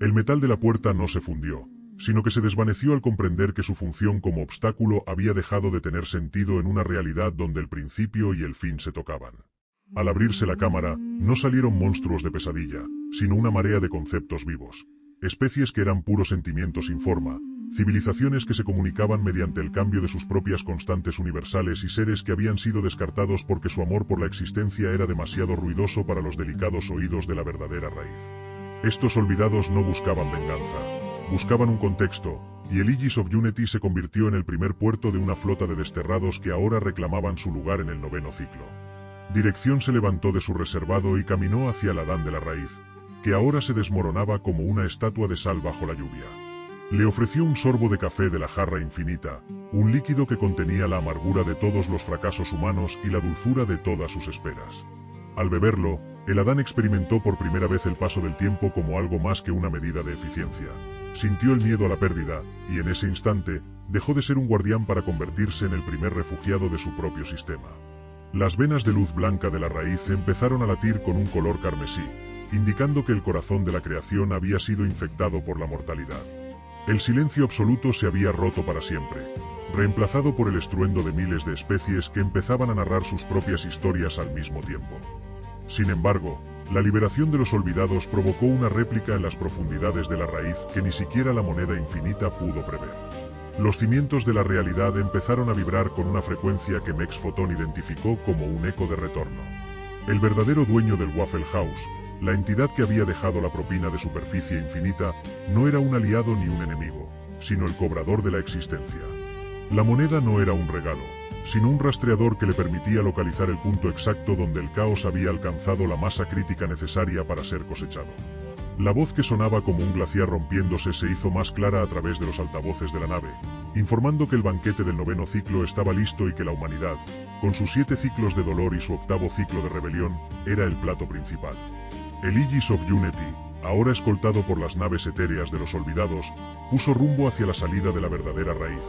S1: El metal de la puerta no se fundió, sino que se desvaneció al comprender que su función como obstáculo había dejado de tener sentido en una realidad donde el principio y el fin se tocaban. Al abrirse la cámara, no salieron monstruos de pesadilla, sino una marea de conceptos vivos. Especies que eran puros sentimientos sin forma, civilizaciones que se comunicaban mediante el cambio de sus propias constantes universales y seres que habían sido descartados porque su amor por la existencia era demasiado ruidoso para los delicados oídos de la verdadera raíz. Estos olvidados no buscaban venganza, buscaban un contexto, y el Aegis of Unity se convirtió en el primer puerto de una flota de desterrados que ahora reclamaban su lugar en el 9º ciclo. Dirección se levantó de su reservado y caminó hacia el Adán de la raíz, que ahora se desmoronaba como una estatua de sal bajo la lluvia. Le ofreció un sorbo de café de la jarra infinita, un líquido que contenía la amargura de todos los fracasos humanos y la dulzura de todas sus esperas. Al beberlo, el Adán experimentó por primera vez el paso del tiempo como algo más que una medida de eficiencia. Sintió el miedo a la pérdida, y en ese instante, dejó de ser un guardián para convertirse en el primer refugiado de su propio sistema. Las venas de luz blanca de la raíz empezaron a latir con un color carmesí, indicando que el corazón de la creación había sido infectado por la mortalidad. El silencio absoluto se había roto para siempre, reemplazado por el estruendo de miles de especies que empezaban a narrar sus propias historias al mismo tiempo. Sin embargo, la liberación de los olvidados provocó una réplica en las profundidades de la raíz que ni siquiera la moneda infinita pudo prever. Los cimientos de la realidad empezaron a vibrar con una frecuencia que Mex Fotón identificó como un eco de retorno. El verdadero dueño del Waffle House, la entidad que había dejado la propina de superficie infinita, no era un aliado ni un enemigo, sino el cobrador de la existencia. La moneda no era un regalo, sino un rastreador que le permitía localizar el punto exacto donde el caos había alcanzado la masa crítica necesaria para ser cosechado. La voz que sonaba como un glaciar rompiéndose se hizo más clara a través de los altavoces de la nave, informando que el banquete del 9º ciclo estaba listo y que la humanidad, con sus 7 ciclos de dolor y su 8º ciclo de rebelión, era el plato principal. El Aegis of Unity, ahora escoltado por las naves etéreas de los olvidados, puso rumbo hacia la salida de la verdadera raíz,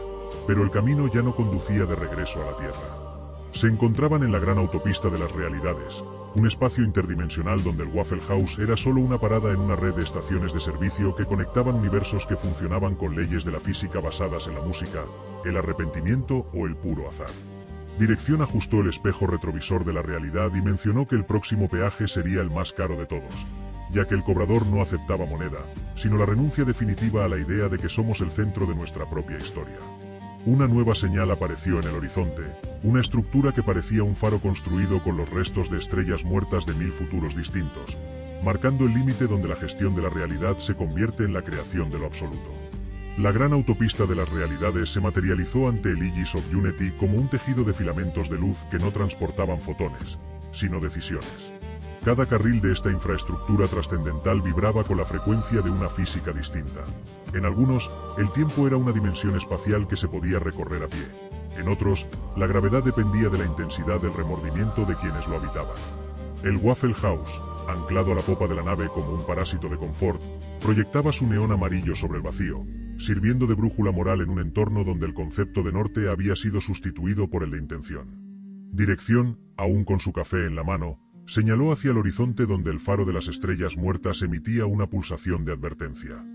S1: pero el camino ya no conducía de regreso a la Tierra. Se encontraban en la gran autopista de las realidades, un espacio interdimensional donde el Waffle House era solo una parada en una red de estaciones de servicio que conectaban universos que funcionaban con leyes de la física basadas en la música, el arrepentimiento o el puro azar. Dirección ajustó el espejo retrovisor de la realidad y mencionó que el próximo peaje sería el más caro de todos, ya que el cobrador no aceptaba moneda, sino la renuncia definitiva a la idea de que somos el centro de nuestra propia historia. Una nueva señal apareció en el horizonte, una estructura que parecía un faro construido con los restos de estrellas muertas de 1000 futuros distintos, marcando el límite donde la gestión de la realidad se convierte en la creación de lo absoluto. La gran autopista de las realidades se materializó ante el Aegis of Unity como un tejido de filamentos de luz que no transportaban fotones, sino decisiones. Cada carril de esta infraestructura trascendental vibraba con la frecuencia de una física distinta. En algunos, el tiempo era una dimensión espacial que se podía recorrer a pie. En otros, la gravedad dependía de la intensidad del remordimiento de quienes lo habitaban. El Waffle House, anclado a la popa de la nave como un parásito de confort, proyectaba su neón amarillo sobre el vacío, sirviendo de brújula moral en un entorno donde el concepto de norte había sido sustituido por el de intención. Dirección, aún con su café en la mano, señaló hacia el horizonte donde el faro de las estrellas muertas emitía una pulsación de advertencia.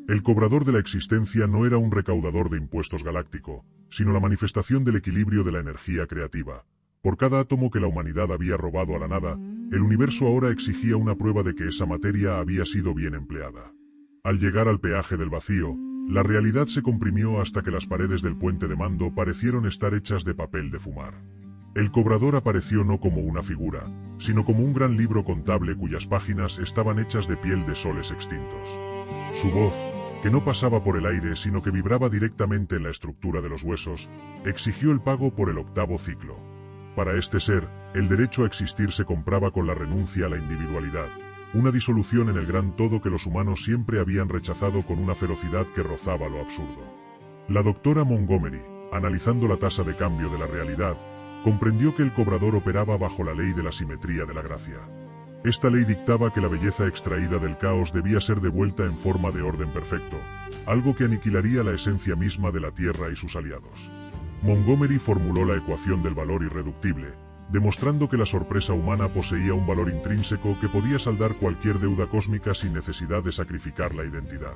S1: El cobrador de la existencia no era un recaudador de impuestos galáctico, sino la manifestación del equilibrio de la energía creativa. Por cada átomo que la humanidad había robado a la nada, el universo ahora exigía una prueba de que esa materia había sido bien empleada. Al llegar al peaje del vacío, la realidad se comprimió hasta que las paredes del puente de mando parecieron estar hechas de papel de fumar. El cobrador apareció no como una figura, sino como un gran libro contable cuyas páginas estaban hechas de piel de soles extintos. Su voz, que no pasaba por el aire sino que vibraba directamente en la estructura de los huesos, exigió el pago por el 8º ciclo. Para este ser, el derecho a existir se compraba con la renuncia a la individualidad, una disolución en el gran todo que los humanos siempre habían rechazado con una ferocidad que rozaba lo absurdo. La doctora Montgomery, analizando la tasa de cambio de la realidad, comprendió que el cobrador operaba bajo la ley de la simetría de la gracia. Esta ley dictaba que la belleza extraída del caos debía ser devuelta en forma de orden perfecto, algo que aniquilaría la esencia misma de la Tierra y sus aliados. Montgomery formuló la ecuación del valor irreductible, demostrando que la sorpresa humana poseía un valor intrínseco que podía saldar cualquier deuda cósmica sin necesidad de sacrificar la identidad.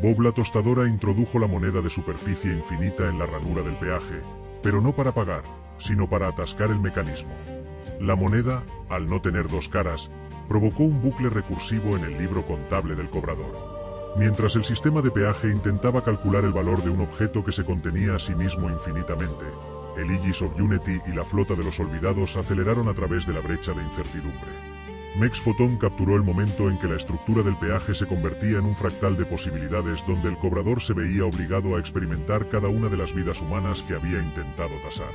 S1: Bob la tostadora introdujo la moneda de superficie infinita en la ranura del peaje, pero no para pagar, sino para atascar el mecanismo. La moneda, al no tener dos caras, provocó un bucle recursivo en el libro contable del cobrador. Mientras el sistema de peaje intentaba calcular el valor de un objeto que se contenía a sí mismo infinitamente, el Aegis of Unity y la flota de los olvidados aceleraron a través de la brecha de incertidumbre. Mex Fotón capturó el momento en que la estructura del peaje se convertía en un fractal de posibilidades donde el cobrador se veía obligado a experimentar cada una de las vidas humanas que había intentado tasar.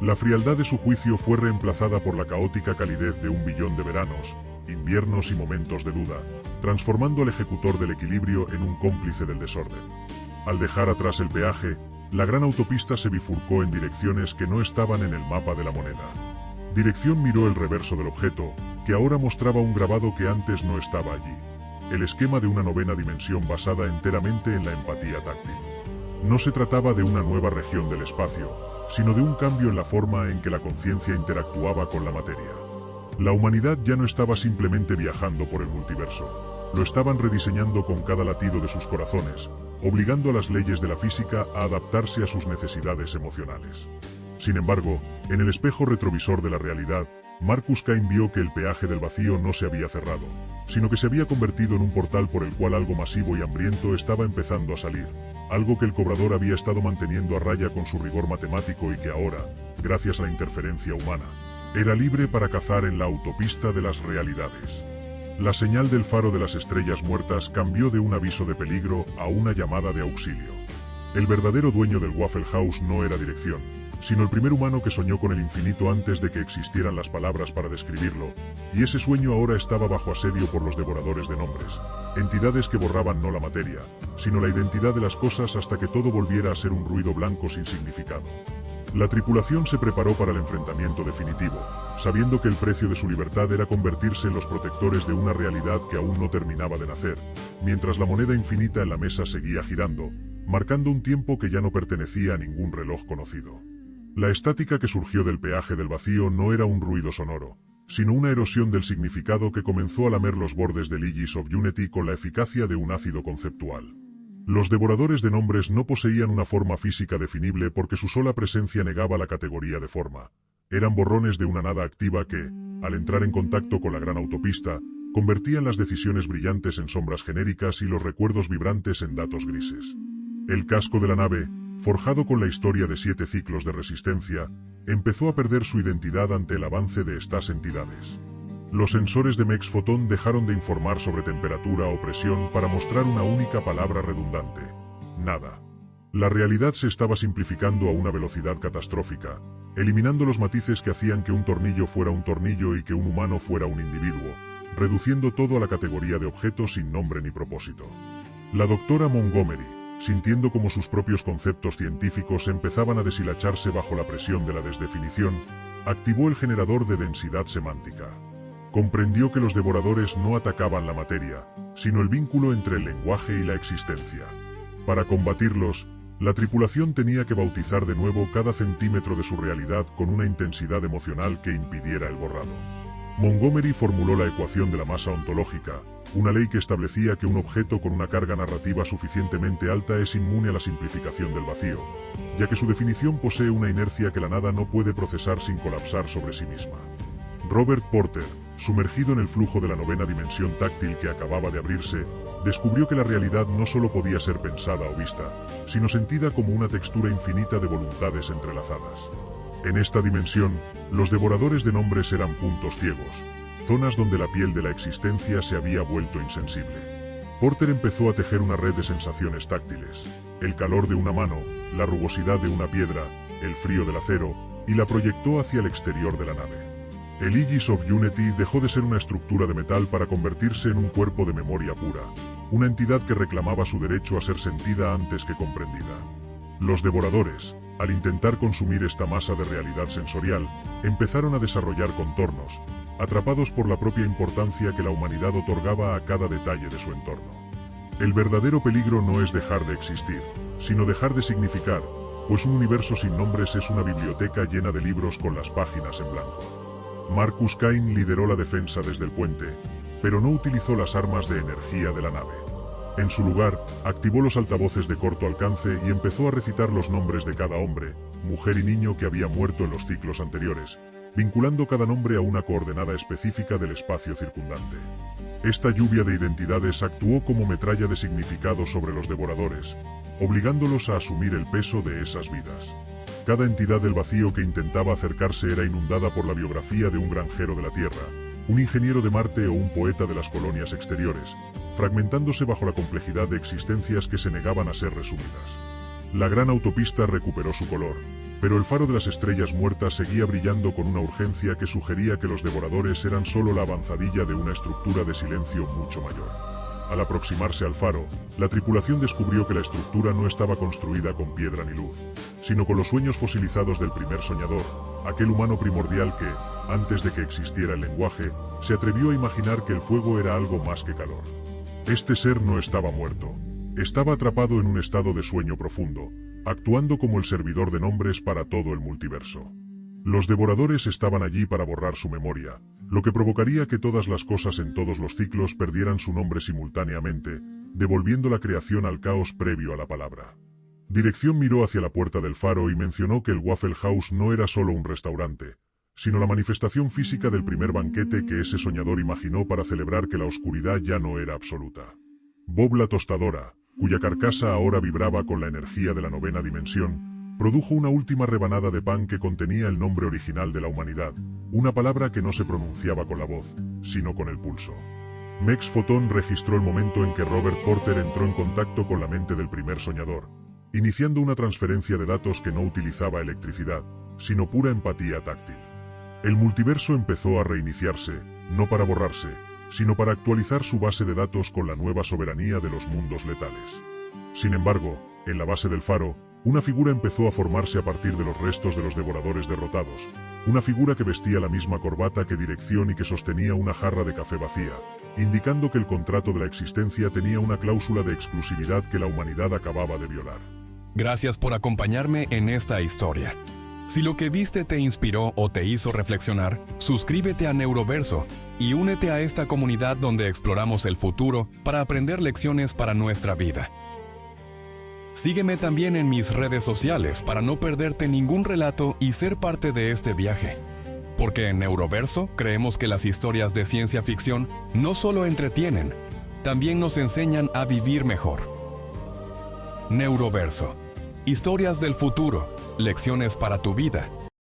S1: La frialdad de su juicio fue reemplazada por la caótica calidez de 1 billón de veranos, inviernos y momentos de duda, transformando al ejecutor del equilibrio en un cómplice del desorden. Al dejar atrás el peaje, la gran autopista se bifurcó en direcciones que no estaban en el mapa de la moneda. Dirección miró el reverso del objeto, que ahora mostraba un grabado que antes no estaba allí. El esquema de una novena dimensión basada enteramente en la empatía táctil. No se trataba de una nueva región del espacio, sino de un cambio en la forma en que la conciencia interactuaba con la materia. La humanidad ya no estaba simplemente viajando por el multiverso, lo estaban rediseñando con cada latido de sus corazones, obligando a las leyes de la física a adaptarse a sus necesidades emocionales. Sin embargo, en el espejo retrovisor de la realidad, Marcus Kane vio que el peaje del vacío no se había cerrado, sino que se había convertido en un portal por el cual algo masivo y hambriento estaba empezando a salir, algo que el cobrador había estado manteniendo a raya con su rigor matemático y que ahora, gracias a la interferencia humana, era libre para cazar en la autopista de las realidades. La señal del faro de las estrellas muertas cambió de un aviso de peligro a una llamada de auxilio. El verdadero dueño del Waffle House no era dirección, sino el primer humano que soñó con el infinito antes de que existieran las palabras para describirlo, y ese sueño ahora estaba bajo asedio por los devoradores de nombres, entidades que borraban no la materia, sino la identidad de las cosas hasta que todo volviera a ser un ruido blanco sin significado. La tripulación se preparó para el enfrentamiento definitivo, sabiendo que el precio de su libertad era convertirse en los protectores de una realidad que aún no terminaba de nacer, mientras la moneda infinita en la mesa seguía girando, marcando un tiempo que ya no pertenecía a ningún reloj conocido. La estática que surgió del peaje del vacío no era un ruido sonoro, sino una erosión del significado que comenzó a lamer los bordes del Aegis of Unity con la eficacia de un ácido conceptual. Los devoradores de nombres no poseían una forma física definible porque su sola presencia negaba la categoría de forma. Eran borrones de una nada activa que, al entrar en contacto con la gran autopista, convertían las decisiones brillantes en sombras genéricas y los recuerdos vibrantes en datos grises. El casco de la nave, forjado con la historia de 7 ciclos de resistencia, empezó a perder su identidad ante el avance de estas entidades. Los sensores de Mex Photon dejaron de informar sobre temperatura o presión para mostrar una única palabra redundante: nada. La realidad se estaba simplificando a una velocidad catastrófica, eliminando los matices que hacían que un tornillo fuera un tornillo y que un humano fuera un individuo, reduciendo todo a la categoría de objeto sin nombre ni propósito. La doctora Montgomery, sintiendo como sus propios conceptos científicos empezaban a deshilacharse bajo la presión de la desdefinición, activó el generador de densidad semántica. Comprendió que los devoradores no atacaban la materia, sino el vínculo entre el lenguaje y la existencia. Para combatirlos, la tripulación tenía que bautizar de nuevo cada centímetro de su realidad con una intensidad emocional que impidiera el borrado. Montgomery formuló la ecuación de la masa ontológica, una ley que establecía que un objeto con una carga narrativa suficientemente alta es inmune a la simplificación del vacío, ya que su definición posee una inercia que la nada no puede procesar sin colapsar sobre sí misma. Robert Porter, sumergido en el flujo de la novena dimensión táctil que acababa de abrirse, descubrió que la realidad no solo podía ser pensada o vista, sino sentida como una textura infinita de voluntades entrelazadas. En esta dimensión, los devoradores de nombres eran puntos ciegos, zonas donde la piel de la existencia se había vuelto insensible. Porter empezó a tejer una red de sensaciones táctiles: el calor de una mano, la rugosidad de una piedra, el frío del acero, y la proyectó hacia el exterior de la nave. El Aegis of Unity dejó de ser una estructura de metal para convertirse en un cuerpo de memoria pura, una entidad que reclamaba su derecho a ser sentida antes que comprendida. Los devoradores, al intentar consumir esta masa de realidad sensorial, empezaron a desarrollar contornos, atrapados por la propia importancia que la humanidad otorgaba a cada detalle de su entorno. El verdadero peligro no es dejar de existir, sino dejar de significar, pues un universo sin nombres es una biblioteca llena de libros con las páginas en blanco. Marcus Kane lideró la defensa desde el puente, pero no utilizó las armas de energía de la nave. En su lugar, activó los altavoces de corto alcance y empezó a recitar los nombres de cada hombre, mujer y niño que había muerto en los ciclos anteriores, vinculando cada nombre a una coordenada específica del espacio circundante. Esta lluvia de identidades actuó como metralla de significado sobre los devoradores, obligándolos a asumir el peso de esas vidas. Cada entidad del vacío que intentaba acercarse era inundada por la biografía de un granjero de la Tierra, un ingeniero de Marte o un poeta de las colonias exteriores, fragmentándose bajo la complejidad de existencias que se negaban a ser resumidas. La gran autopista recuperó su color, pero el faro de las estrellas muertas seguía brillando con una urgencia que sugería que los devoradores eran solo la avanzadilla de una estructura de silencio mucho mayor. Al aproximarse al faro, la tripulación descubrió que la estructura no estaba construida con piedra ni luz, sino con los sueños fosilizados del primer soñador, aquel humano primordial que, antes de que existiera el lenguaje, se atrevió a imaginar que el fuego era algo más que calor. Este ser no estaba muerto. Estaba atrapado en un estado de sueño profundo, actuando como el servidor de nombres para todo el multiverso. Los devoradores estaban allí para borrar su memoria, lo que provocaría que todas las cosas en todos los ciclos perdieran su nombre simultáneamente, devolviendo la creación al caos previo a la palabra. Dirección miró hacia la puerta del faro y mencionó que el Waffle House no era solo un restaurante, sino la manifestación física del primer banquete que ese soñador imaginó para celebrar que la oscuridad ya no era absoluta. Bob la tostadora, cuya carcasa ahora vibraba con la energía de la novena dimensión, produjo una última rebanada de pan que contenía el nombre original de la humanidad, una palabra que no se pronunciaba con la voz, sino con el pulso. Mex Photon registró el momento en que Robert Porter entró en contacto con la mente del primer soñador, iniciando una transferencia de datos que no utilizaba electricidad, sino pura empatía táctil. El multiverso empezó a reiniciarse, no para borrarse, sino para actualizar su base de datos con la nueva soberanía de los mundos letales. Sin embargo, en la base del faro, una figura empezó a formarse a partir de los restos de los devoradores derrotados, una figura que vestía la misma corbata que Dirección y que sostenía una jarra de café vacía, indicando que el contrato de la existencia tenía una cláusula de exclusividad que la humanidad acababa de violar.
S2: Gracias por acompañarme en esta historia. Si lo que viste te inspiró o te hizo reflexionar, suscríbete a Neuroverso y únete a esta comunidad donde exploramos el futuro para aprender lecciones para nuestra vida. Sígueme también en mis redes sociales para no perderte ningún relato y ser parte de este viaje. Porque en Neuroverso creemos que las historias de ciencia ficción no solo entretienen, también nos enseñan a vivir mejor. Neuroverso. Historias del futuro, lecciones para tu vida.